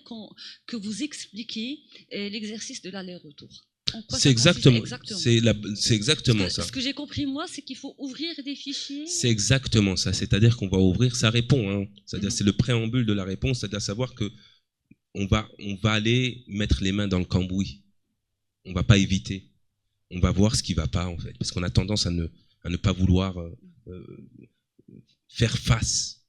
que vous expliquiez l'exercice de l'aller-retour. En quoi C'est ça consiste exactement, c'est exactement ça. Ce que j'ai compris, moi, c'est qu'il faut ouvrir des fichiers. C'est exactement ça. C'est-à-dire qu'on va ouvrir, ça répond, hein. C'est-à-dire c'est le préambule de la réponse, c'est-à-dire savoir que on va aller mettre les mains dans le cambouis. On va pas éviter. On va voir ce qui va pas, en fait. Parce qu'on a tendance à ne pas vouloir faire face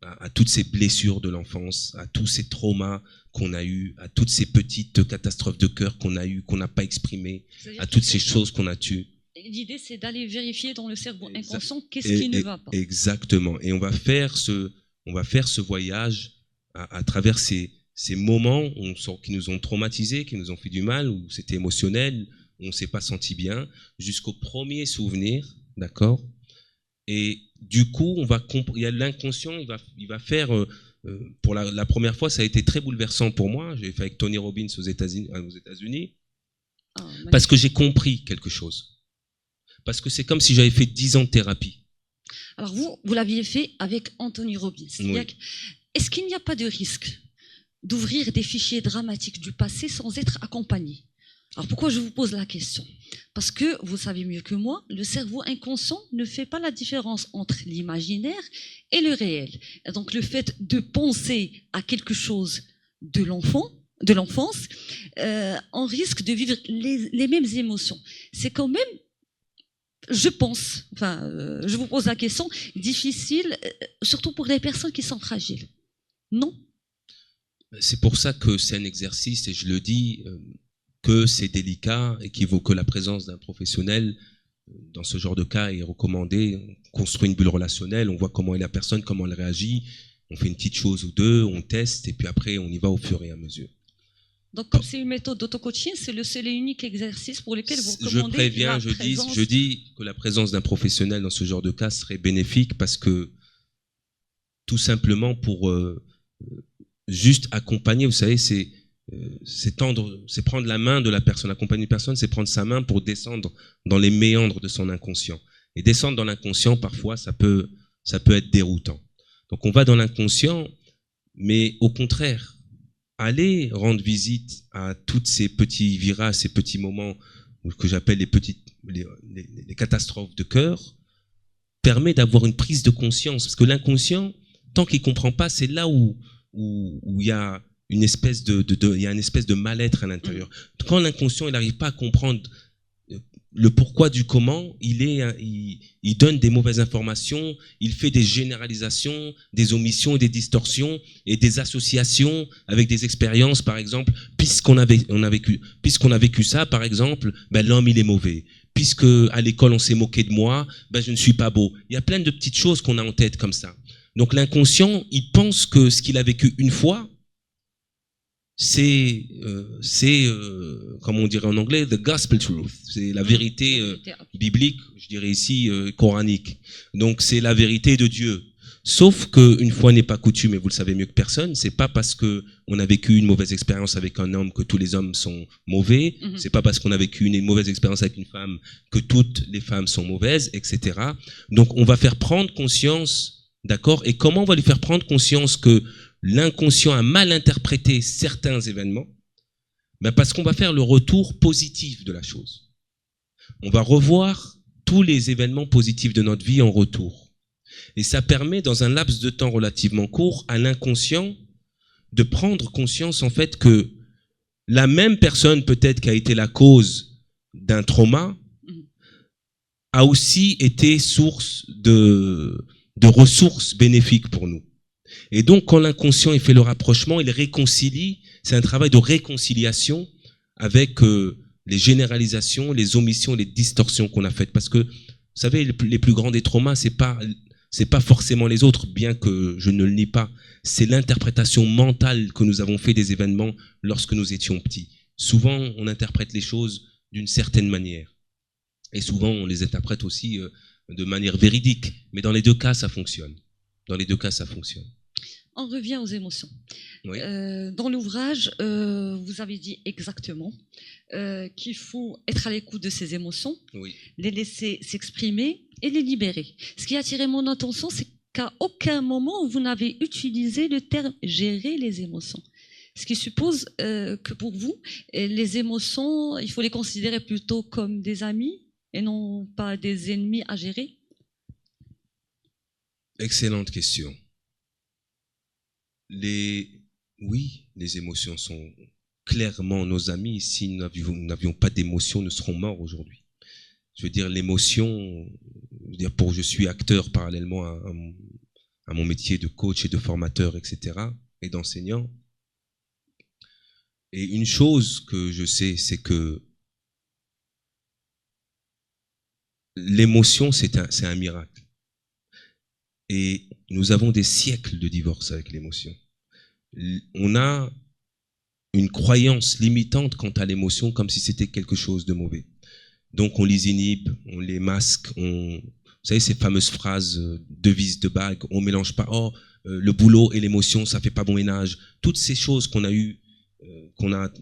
à toutes ces blessures de l'enfance, à tous ces traumas qu'on a eus, à toutes ces petites catastrophes de cœur qu'on a eues, qu'on n'a pas exprimées, à toutes ces choses qu'on a tues. L'idée, c'est d'aller vérifier dans le cerveau inconscient qu'est-ce qui ne va pas. Exactement. Et on va faire ce voyage à travers ces moments qui nous ont traumatisés, qui nous ont fait du mal, où c'était émotionnel, où on ne s'est pas senti bien, jusqu'au premier souvenir, d'accord ? Et du coup, il y a l'inconscient, il va faire, pour la première fois, ça a été très bouleversant pour moi. J'ai fait avec Tony Robbins aux États-Unis, parce que j'ai compris quelque chose. Parce que c'est comme si j'avais fait 10 ans de thérapie. Alors vous l'aviez fait avec Anthony Robbins. Oui. Est-ce qu'il n'y a pas de risque d'ouvrir des fichiers dramatiques du passé sans être accompagné? Alors pourquoi je vous pose la question? Parce que vous savez mieux que moi, le cerveau inconscient ne fait pas la différence entre l'imaginaire et le réel. Et donc le fait de penser à quelque chose de l'enfance, on risque de vivre les mêmes émotions. C'est quand même, je pense, je vous pose la question, difficile, surtout pour les personnes qui sont fragiles. Non? C'est pour ça que c'est un exercice, et je le dis, que c'est délicat et qu'il vaut que la présence d'un professionnel dans ce genre de cas est recommandée. On construit une bulle relationnelle, on voit comment est la personne, comment elle réagit, on fait une petite chose ou deux, on teste et puis après on y va au fur et à mesure. Donc comme c'est une méthode d'auto-coaching, c'est le seul et unique exercice pour lequel vous recommandez je préviens, je dis que la présence d'un professionnel dans ce genre de cas serait bénéfique parce que tout simplement pour juste accompagner, vous savez, c'est prendre la main de la personne. Accompagner une personne, c'est prendre sa main pour descendre dans les méandres de son inconscient. Et descendre dans l'inconscient, parfois, ça peut être déroutant. Donc on va dans l'inconscient, mais au contraire, aller rendre visite à tous ces petits virages, ces petits moments que j'appelle les catastrophes de cœur, permet d'avoir une prise de conscience. Parce que l'inconscient, tant qu'il ne comprend pas, c'est là où il y a une espèce de mal-être à l'intérieur. Quand l'inconscient il n'arrive pas à comprendre le pourquoi du comment, il donne des mauvaises informations, il fait des généralisations, des omissions, des distorsions et des associations avec des expériences, par exemple, puisqu'on a vécu ça, par exemple, ben l'homme il est mauvais. Puisque à l'école on s'est moqué de moi, ben je ne suis pas beau. Il y a plein de petites choses qu'on a en tête comme ça. Donc l'inconscient, il pense que ce qu'il a vécu une fois, c'est comme on dirait en anglais, the gospel truth. C'est la vérité biblique, je dirais ici coranique. Donc c'est la vérité de Dieu. Sauf qu'une fois n'est pas coutume, et vous le savez mieux que personne, c'est pas parce que on a vécu une mauvaise expérience avec un homme que tous les hommes sont mauvais, c'est pas parce qu'on a vécu une mauvaise expérience avec une femme que toutes les femmes sont mauvaises, etc. Donc on va faire prendre conscience, d'accord? Et comment on va lui faire prendre conscience que l'inconscient a mal interprété certains événements? Ben parce qu'on va faire le retour positif de la chose. On va revoir tous les événements positifs de notre vie en retour. Et ça permet, dans un laps de temps relativement court, à l'inconscient de prendre conscience, en fait, que la même personne, peut-être, qui a été la cause d'un trauma, a aussi été source de ressources bénéfiques pour nous. Et donc, quand l'inconscient il fait le rapprochement, il réconcilie, c'est un travail de réconciliation avec les généralisations, les omissions, les distorsions qu'on a faites. Parce que, vous savez, les plus grands des traumas, c'est pas forcément les autres, bien que je ne le nie pas. C'est l'interprétation mentale que nous avons fait des événements lorsque nous étions petits. Souvent, on interprète les choses d'une certaine manière. Et souvent, on les interprète aussi de manière véridique. Mais dans les deux cas, ça fonctionne. Dans les deux cas, ça fonctionne. On revient aux émotions. Oui. Dans l'ouvrage, vous avez dit exactement qu'il faut être à l'écoute de ces émotions, Oui. les laisser s'exprimer et les libérer. Ce qui a attiré mon attention, c'est qu'à aucun moment vous n'avez utilisé le terme gérer les émotions. Ce qui suppose que pour vous, les émotions, il faut les considérer plutôt comme des amis et non pas des ennemis à gérer. Excellente question. Oui, les émotions sont clairement nos amis. Si nous n'avions pas d'émotions, nous serons morts aujourd'hui. Je veux dire, l'émotion, je suis acteur parallèlement à mon métier de coach et de formateur, etc., et d'enseignant. Et une chose que je sais, c'est que l'émotion, c'est un miracle. Et nous avons des siècles de divorce avec l'émotion. On a une croyance limitante quant à l'émotion, comme si c'était quelque chose de mauvais. Donc on les inhibe, on les masque, vous savez ces fameuses phrases, devises de bague, on mélange pas, le boulot et l'émotion, ça fait pas bon ménage. Toutes ces choses qu'on a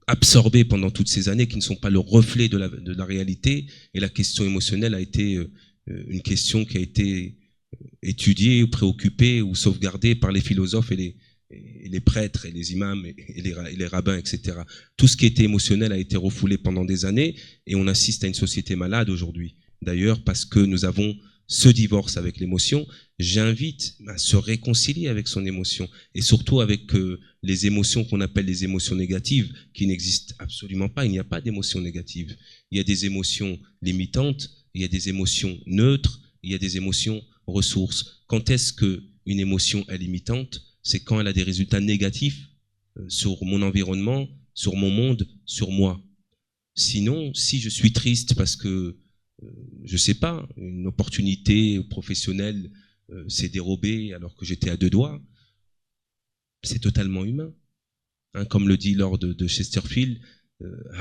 absorbées pendant toutes ces années, qui ne sont pas le reflet de la réalité, et la question émotionnelle a été une question qui a été étudiée, ou préoccupée, ou sauvegardée par les philosophes et les prêtres, et les imams, et les rabbins, etc. Tout ce qui était émotionnel a été refoulé pendant des années, et on assiste à une société malade aujourd'hui. D'ailleurs, parce que nous avons ce divorce avec l'émotion, j'invite à se réconcilier avec son émotion, et surtout avec les émotions qu'on appelle les émotions négatives, qui n'existent absolument pas. Il n'y a pas d'émotions négatives. Il y a des émotions limitantes, il y a des émotions neutres, il y a des émotions ressources. Quand est-ce qu'une émotion est limitante? C'est quand elle a des résultats négatifs sur mon environnement, sur mon monde, sur moi. Sinon, si je suis triste parce que, je sais pas, une opportunité professionnelle s'est dérobée alors que j'étais à deux doigts, c'est totalement humain. Hein, comme le dit Lord de Chesterfield,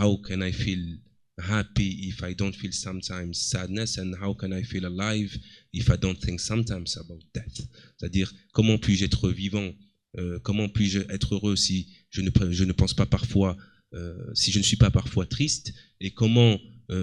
how can I feel happy if I don't feel sometimes sadness, and how can I feel alive if I don't think sometimes about death? C'est-à-dire, comment puis-je être vivant, comment puis-je être heureux si je ne pense pas parfois, si je ne suis pas parfois triste, et comment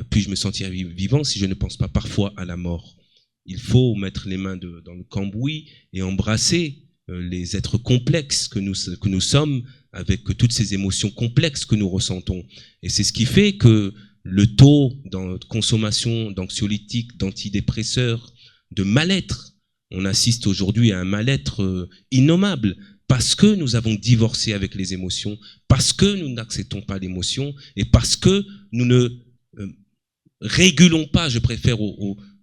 puis-je me sentir vivant si je ne pense pas parfois à la mort? Il faut mettre les mains dans le cambouis et embrasser les êtres complexes que nous sommes, avec toutes ces émotions complexes que nous ressentons. Et c'est ce qui fait que le taux de consommation d'anxiolytiques, d'antidépresseurs, de mal-être, on assiste aujourd'hui à un mal-être innommable, parce que nous avons divorcé avec les émotions, parce que nous n'acceptons pas l'émotion, et parce que nous ne régulons pas, je préfère,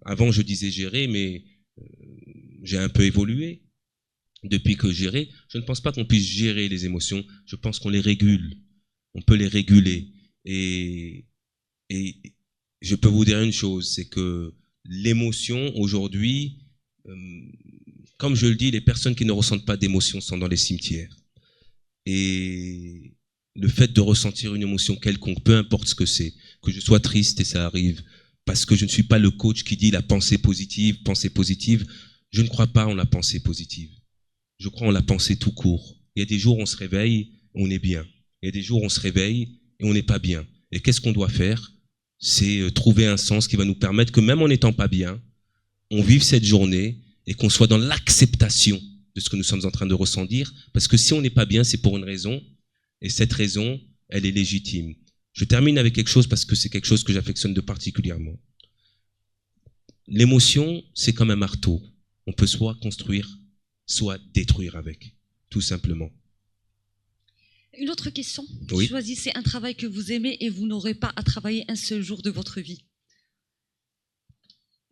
avant je disais gérer, mais j'ai un peu évolué depuis que gérer. Je ne pense pas qu'on puisse gérer les émotions, je pense qu'on les régule, on peut les réguler. Et je peux vous dire une chose, c'est que l'émotion aujourd'hui, comme je le dis, les personnes qui ne ressentent pas d'émotion sont dans les cimetières. Et le fait de ressentir une émotion quelconque, peu importe ce que c'est, que je sois triste, et ça arrive, parce que je ne suis pas le coach qui dit la pensée positive, je ne crois pas en la pensée positive. Je crois en la pensée tout court. Il y a des jours où on se réveille, on est bien. Il y a des jours où on se réveille et on n'est pas bien. Et qu'est-ce qu'on doit faire? C'est trouver un sens qui va nous permettre que même en n'étant pas bien, on vive cette journée et qu'on soit dans l'acceptation de ce que nous sommes en train de ressentir. Parce que si on n'est pas bien, c'est pour une raison, et cette raison, elle est légitime. Je termine avec quelque chose parce que c'est quelque chose que j'affectionne de particulièrement. L'émotion, c'est comme un marteau. On peut soit construire, soit détruire avec, tout simplement. Une autre question. Oui. Choisissez un travail que vous aimez et vous n'aurez pas à travailler un seul jour de votre vie.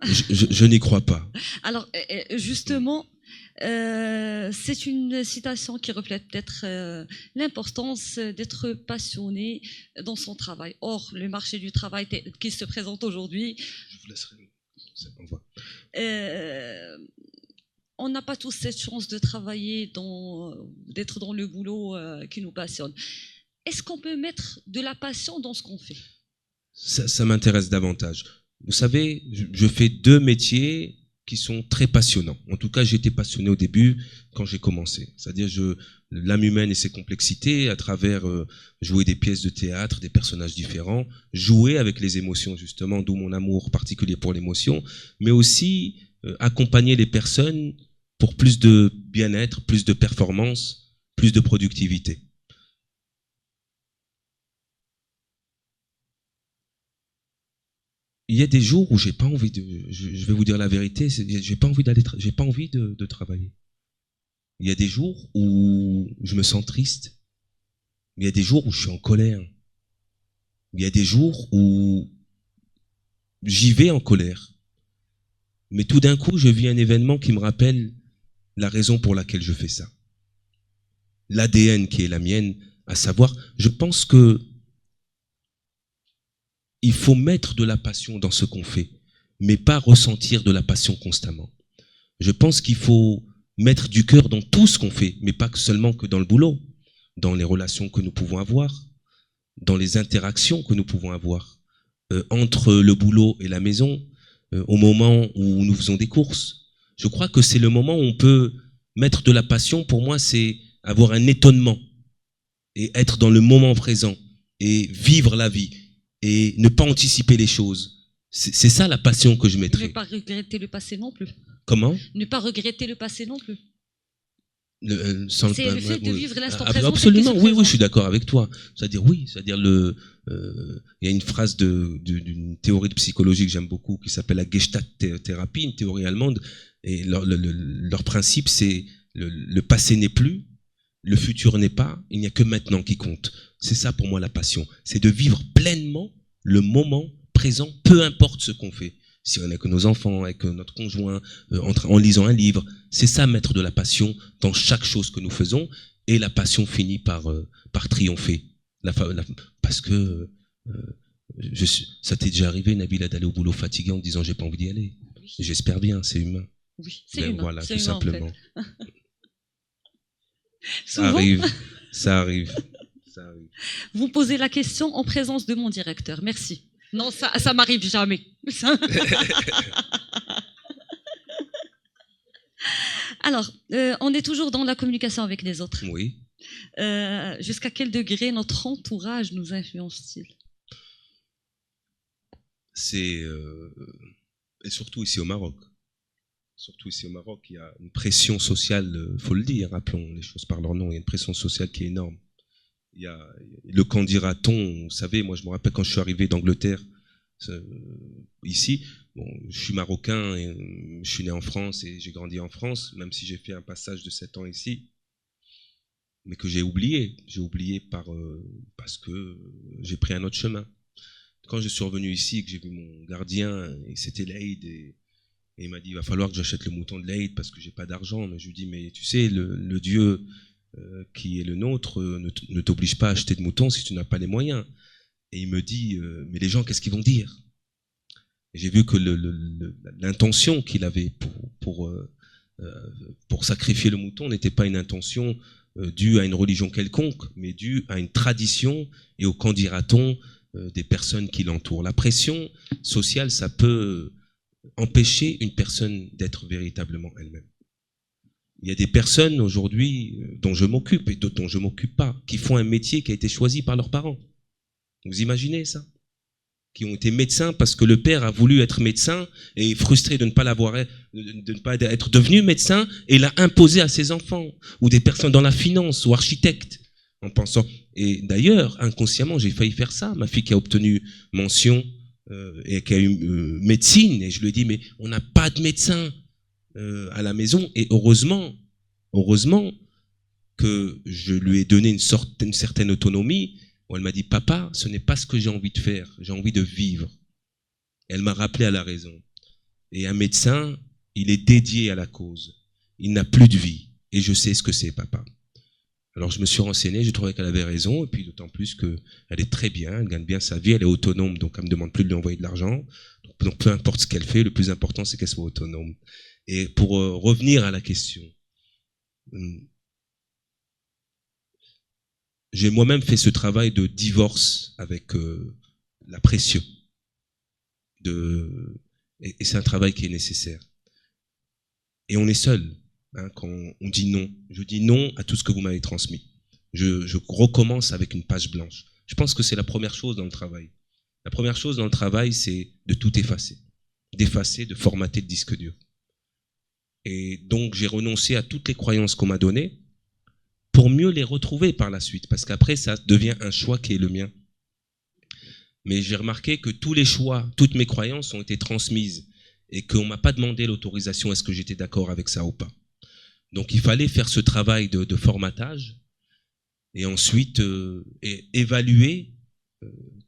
Je n'y crois pas. Alors, justement, c'est une citation qui reflète peut-être l'importance d'être passionné dans son travail. Or, le marché du travail qui se présente aujourd'hui, Je vous laisserai. Au revoir. On n'a pas tous cette chance de travailler, d'être dans le boulot qui nous passionne. Est-ce qu'on peut mettre de la passion dans ce qu'on fait? Ça m'intéresse davantage. Vous savez, je fais deux métiers qui sont très passionnants. En tout cas, j'étais passionné au début quand j'ai commencé. C'est-à-dire l'âme humaine et ses complexités à travers jouer des pièces de théâtre, des personnages différents, jouer avec les émotions justement, d'où mon amour particulier pour l'émotion, mais aussi accompagner les personnes pour plus de bien-être, plus de performance, plus de productivité. il y a des jours où j'ai pas envie de, je vais vous dire la vérité, j'ai pas envie j'ai pas envie de travailler. Il y a des jours où je me sens triste. Il y a des jours où je suis en colère. Il y a des jours où j'y vais en colère. Mais tout d'un coup, je vis un événement qui me rappelle la raison pour laquelle je fais ça. L'ADN qui est la mienne, à savoir, je pense que il faut mettre de la passion dans ce qu'on fait, mais pas ressentir de la passion constamment. Je pense qu'il faut mettre du cœur dans tout ce qu'on fait, mais pas seulement que dans le boulot, dans les relations que nous pouvons avoir, dans les interactions que nous pouvons avoir, entre le boulot et la maison, au moment où nous faisons des courses. Je crois que c'est le moment où on peut mettre de la passion. Pour moi, c'est avoir un étonnement et être dans le moment présent et vivre la vie et ne pas anticiper les choses. C'est ça la passion que je mettrais. Ne pas regretter le passé non plus. Comment? Ne pas regretter le passé non plus. C'est le fait de vivre l'instant présent. Absolument, oui, je suis d'accord avec toi. C'est-à-dire, oui, c'est-à-dire il y a une phrase d'une théorie de psychologie que j'aime beaucoup qui s'appelle la Gestalt thérapie, une théorie allemande, et leur principe c'est le passé n'est plus, le futur n'est pas, il n'y a que maintenant qui compte. C'est ça pour moi la passion, c'est de vivre pleinement le moment présent, peu importe ce qu'on fait. Si on est avec nos enfants, avec notre conjoint, en lisant un livre, c'est ça mettre de la passion dans chaque chose que nous faisons, et la passion finit par triompher. Parce que ça t'est déjà arrivé, Nabila, d'aller au boulot fatigué en te disant j'ai pas envie d'y aller. Oui. J'espère bien, c'est humain. Oui, c'est humain. Voilà, tout humain, simplement. En fait. Ça arrive. Vous posez la question en présence de mon directeur. Merci. Non, ça m'arrive jamais. Alors, on est toujours dans la communication avec les autres. Oui. Jusqu'à quel degré notre entourage nous influence-t-il? Et surtout ici au Maroc. Il y a une pression sociale, faut le dire, rappelons les choses par leur nom, il y a une pression sociale qui est énorme. Il y a le qu'en dira-t-on, vous savez, moi je me rappelle quand je suis arrivé d'Angleterre, ici, bon, je suis marocain, et je suis né en France et j'ai grandi en France, même si j'ai fait un passage de 7 ans ici, mais que j'ai oublié parce que j'ai pris un autre chemin. Quand je suis revenu ici et que j'ai vu mon gardien, et c'était l'Aïd, et il m'a dit il va falloir que j'achète le mouton de l'Aïd parce que j'ai pas d'argent. Mais je lui dis mais tu sais le Dieu qui est le nôtre ne t'oblige pas à acheter de moutons si tu n'as pas les moyens. Et il me dit mais les gens qu'est-ce qu'ils vont dire? Et j'ai vu que l'intention qu'il avait pour sacrifier le mouton n'était pas une intention due à une religion quelconque, mais due à une tradition et au qu'en dira-t-on des personnes qui l'entourent. La pression sociale, ça peut empêcher une personne d'être véritablement elle-même. Il y a des personnes aujourd'hui dont je m'occupe et d'autres dont je m'occupe pas, qui font un métier qui a été choisi par leurs parents. Vous imaginez ça? Qui ont été médecins parce que le père a voulu être médecin et est frustré de ne pas être devenu médecin et l'a imposé à ses enfants, ou des personnes dans la finance ou architectes en pensant. Et d'ailleurs, inconsciemment, j'ai failli faire ça. Ma fille qui a obtenu mention et qui a eu médecine, et je lui ai dit mais on n'a pas de médecin à la maison, et heureusement que je lui ai donné une certaine autonomie où elle m'a dit papa, ce n'est pas ce que j'ai envie de faire, j'ai envie de vivre. Et elle m'a rappelé à la raison. Et un médecin, il est dédié à la cause, il n'a plus de vie, et je sais ce que c'est papa. Alors je me suis renseigné, j'ai trouvé qu'elle avait raison, et puis d'autant plus qu'elle est très bien, elle gagne bien sa vie, elle est autonome, donc elle ne me demande plus de lui envoyer de l'argent. Donc peu importe ce qu'elle fait, le plus important c'est qu'elle soit autonome. Et pour revenir à la question, j'ai moi-même fait ce travail de divorce avec la pression. Et c'est un travail qui est nécessaire. Et on est seul. Quand on dit non, je dis non à tout ce que vous m'avez transmis. Je recommence avec une page blanche. Je pense que c'est la première chose dans le travail. La première chose dans le travail, c'est de tout effacer. D'effacer, de formater le disque dur. Et donc, j'ai renoncé à toutes les croyances qu'on m'a données pour mieux les retrouver par la suite. Parce qu'après, ça devient un choix qui est le mien. Mais j'ai remarqué que tous les choix, toutes mes croyances ont été transmises et qu'on ne m'a pas demandé l'autorisation, est-ce que j'étais d'accord avec ça ou pas. Donc il fallait faire ce travail de formatage et ensuite évaluer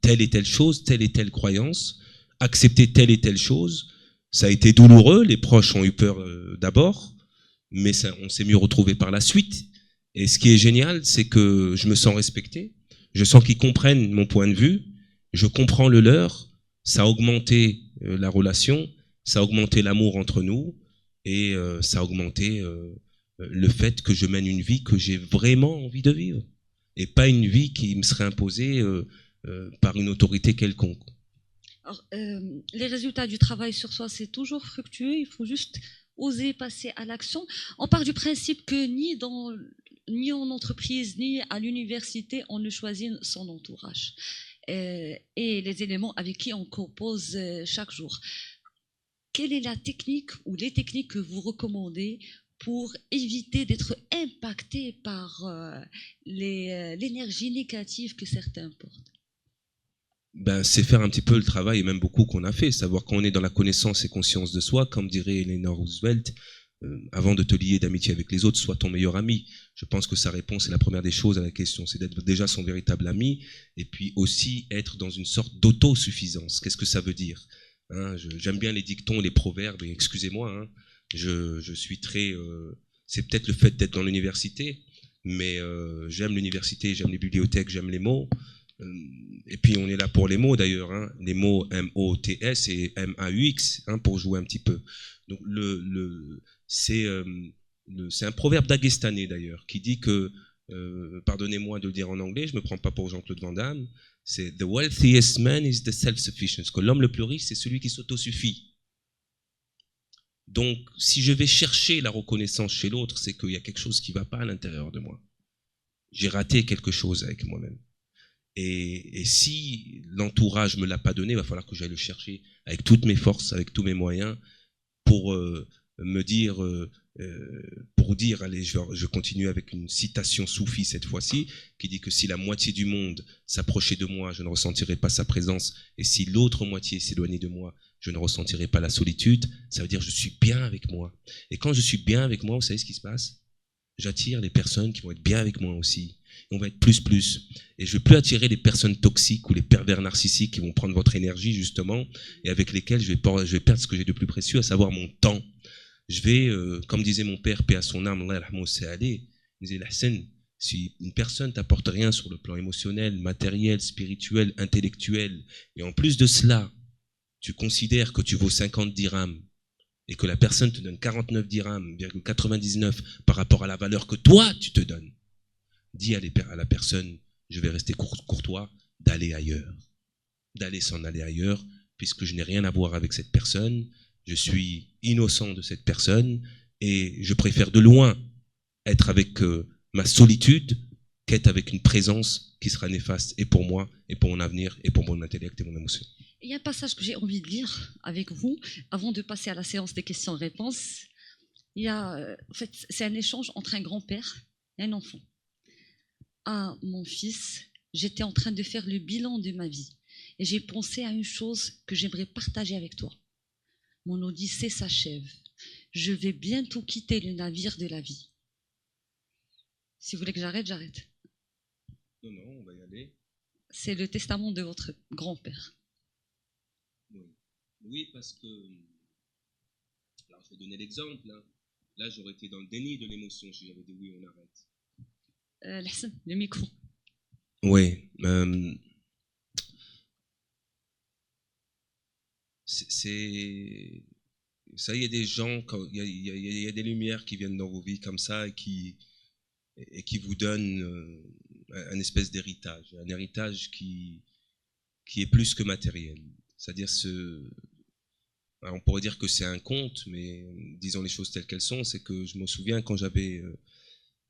telle et telle chose, telle et telle croyance, accepter telle et telle chose. Ça a été douloureux, les proches ont eu peur d'abord, mais ça, on s'est mieux retrouvé par la suite. Et ce qui est génial, c'est que je me sens respecté, je sens qu'ils comprennent mon point de vue, je comprends le leur, ça a augmenté la relation, ça a augmenté l'amour entre nous, et ça a augmenté le fait que je mène une vie que j'ai vraiment envie de vivre, et pas une vie qui me serait imposée par une autorité quelconque. Alors, les résultats du travail sur soi, c'est toujours fructueux, il faut juste oser passer à l'action. On part du principe que ni en entreprise, ni à l'université, on ne choisit son entourage et les éléments avec qui on compose chaque jour. Quelle est la technique ou les techniques que vous recommandez pour éviter d'être impacté par l'énergie négative que certains portent? Ben, c'est faire un petit peu le travail, et même beaucoup qu'on a fait, savoir quand on est dans la connaissance et conscience de soi, comme dirait Eleanor Roosevelt, avant de te lier d'amitié avec les autres, sois ton meilleur ami. Je pense que sa réponse est la première des choses à la question, c'est d'être déjà son véritable ami, et puis aussi être dans une sorte d'autosuffisance. Qu'est-ce que ça veut dire, hein? J'aime bien les dictons, les proverbes, et excusez-moi, hein, je suis très... c'est peut-être le fait d'être dans l'université, mais j'aime l'université, j'aime les bibliothèques, j'aime les mots. Et puis on est là pour les mots d'ailleurs, hein, les mots M-O-T-S et M-A-U-X, hein, pour jouer un petit peu. Donc c'est un proverbe daguestanais d'ailleurs qui dit que, pardonnez-moi de le dire en anglais, je me prends pas pour Jean-Claude Van Damme, c'est the wealthiest man is the self-sufficient, que l'homme le plus riche c'est celui qui s'autosuffit. Donc si je vais chercher la reconnaissance chez l'autre, c'est qu'il y a quelque chose qui va pas à l'intérieur de moi. J'ai raté quelque chose avec moi-même. Et si l'entourage me l'a pas donné, il va falloir que j'aille le chercher avec toutes mes forces, avec tous mes moyens, pour me dire, allez, je continue avec une citation soufie cette fois-ci, qui dit que si la moitié du monde s'approchait de moi, je ne ressentirais pas sa présence, et si l'autre moitié s'éloignait de moi, je ne ressentirais pas la solitude. Ça veut dire que je suis bien avec moi. Et quand je suis bien avec moi, vous savez ce qui se passe? J'attire les personnes qui vont être bien avec moi aussi. On va être plus. Et je ne veux plus attirer les personnes toxiques ou les pervers narcissiques qui vont prendre votre énergie, justement, et avec lesquels je vais perdre ce que j'ai de plus précieux, à savoir mon temps. Je vais, comme disait mon père, paix à son âme, Allah il disait, Lahsen, si une personne t'apporte rien sur le plan émotionnel, matériel, spirituel, intellectuel, et en plus de cela, tu considères que tu vaux 50 dirhams, et que la personne te donne 49 dirhams, 99 par rapport à la valeur que toi, tu te donnes, dis à la personne, je vais rester courtois, d'aller ailleurs, d'aller s'en aller ailleurs, puisque je n'ai rien à voir avec cette personne, je suis innocent de cette personne, et je préfère de loin être avec ma solitude qu'être avec une présence qui sera néfaste et pour moi, et pour mon avenir, et pour mon intellect et mon émotion. Il y a un passage que j'ai envie de lire avec vous, avant de passer à la séance des questions-réponses. En fait, c'est un échange entre un grand-père et un enfant. Ah, mon fils, j'étais en train de faire le bilan de ma vie et j'ai pensé à une chose que j'aimerais partager avec toi. Mon odyssée s'achève. Je vais bientôt quitter le navire de la vie. Si vous voulez que j'arrête, j'arrête. Non, on va y aller. C'est le testament de votre grand-père. Oui, parce que... Alors, je vais donner l'exemple. Hein. Là, j'aurais été dans le déni de l'émotion si j'avais dit oui, on arrête. Lahsen, le micro. Oui. Ça, il y a des gens, il y a des lumières qui viennent dans vos vies comme ça et qui vous donnent un espèce d'héritage. Un héritage qui est plus que matériel. C'est-à-dire on pourrait dire que c'est un conte, mais disons les choses telles qu'elles sont, c'est que je me souviens quand j'avais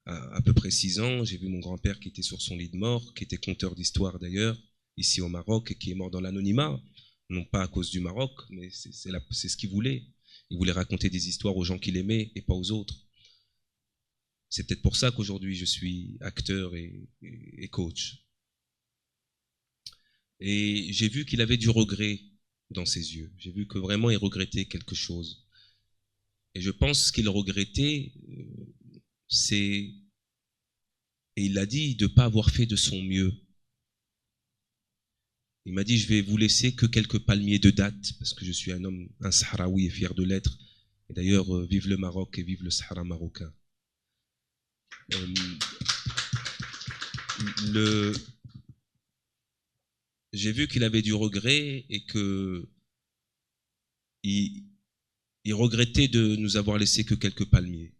à peu près 6 ans, j'ai vu mon grand-père qui était sur son lit de mort, qui était conteur d'histoire d'ailleurs, ici au Maroc, et qui est mort dans l'anonymat, non pas à cause du Maroc, mais c'est ce qu'il voulait. Il voulait raconter des histoires aux gens qu'il aimait et pas aux autres. C'est peut-être pour ça qu'aujourd'hui je suis acteur et coach. Et j'ai vu qu'il avait du regret dans ses yeux. J'ai vu que vraiment il regrettait quelque chose. Et je pense qu'il regrettait, c'est, et il l'a dit, de ne pas avoir fait de son mieux. Il m'a dit, je vais vous laisser que quelques palmiers de date, parce que je suis un homme, un Sahraoui et fier de l'être. Et d'ailleurs, vive le Maroc et vive le Sahara marocain. J'ai vu qu'il avait du regret et que il regrettait de nous avoir laissé que quelques palmiers.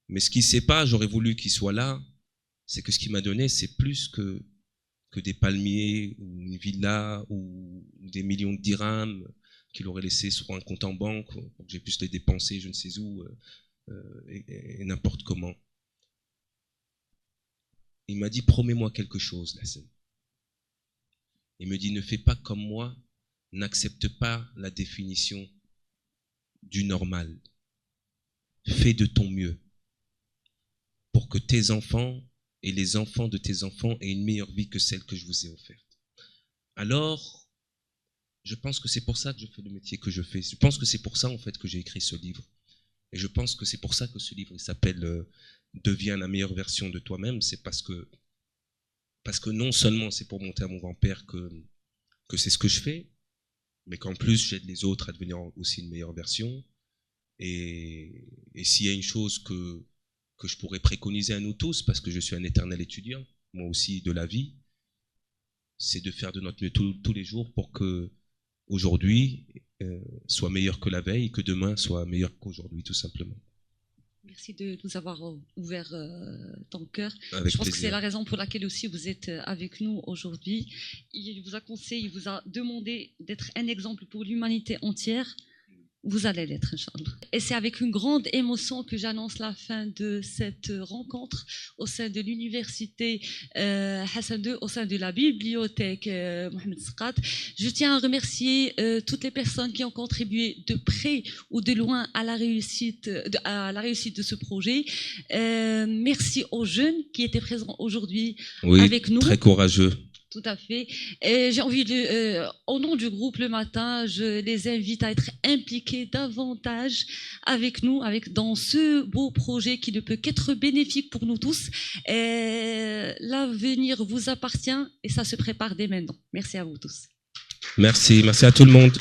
Mais ce qu'il ne sait pas, j'aurais voulu qu'il soit là, c'est que ce qu'il m'a donné, c'est plus que des palmiers, ou une villa, ou des millions de dirhams qu'il aurait laissé sur un compte en banque pour que j'ai pu les dépenser je ne sais où, et n'importe comment. Il m'a dit, promets-moi quelque chose, Lassem. Il me dit, ne fais pas comme moi, n'accepte pas la définition du normal. Fais de ton mieux pour que tes enfants et les enfants de tes enfants aient une meilleure vie que celle que je vous ai offerte. Alors, je pense que c'est pour ça que je fais le métier que je fais. Je pense que c'est pour ça, en fait, que j'ai écrit ce livre. Et je pense que c'est pour ça que ce livre s'appelle Deviens la meilleure version de toi-même. C'est parce que non seulement c'est pour montrer à mon grand-père que c'est ce que je fais, mais qu'en plus j'aide les autres à devenir aussi une meilleure version. Et s'il y a une chose que je pourrais préconiser à nous tous, parce que je suis un éternel étudiant, moi aussi de la vie, c'est de faire de notre mieux tous les jours pour que aujourd'hui soit meilleur que la veille, que demain soit meilleur qu'aujourd'hui, tout simplement. Merci de nous avoir ouvert ton cœur. Avec Je pense plaisir. que c'est la raison pour laquelle aussi vous êtes avec nous aujourd'hui. Il vous a conseillé, il vous a demandé d'être un exemple pour l'humanité entière. Vous allez l'être, Inch'Allah. Et c'est avec une grande émotion que j'annonce la fin de cette rencontre au sein de l'université Hassan II, au sein de la bibliothèque Mohamed Sqat. Je tiens à remercier toutes les personnes qui ont contribué de près ou de loin à la réussite de ce projet. Merci aux jeunes qui étaient présents aujourd'hui avec nous. Très courageux. Tout à fait. Et j'ai envie au nom du groupe Le Matin, je les invite à être impliqués davantage avec nous, dans ce beau projet qui ne peut qu'être bénéfique pour nous tous. L'avenir vous appartient et ça se prépare dès maintenant. Merci à vous tous. Merci à tout le monde.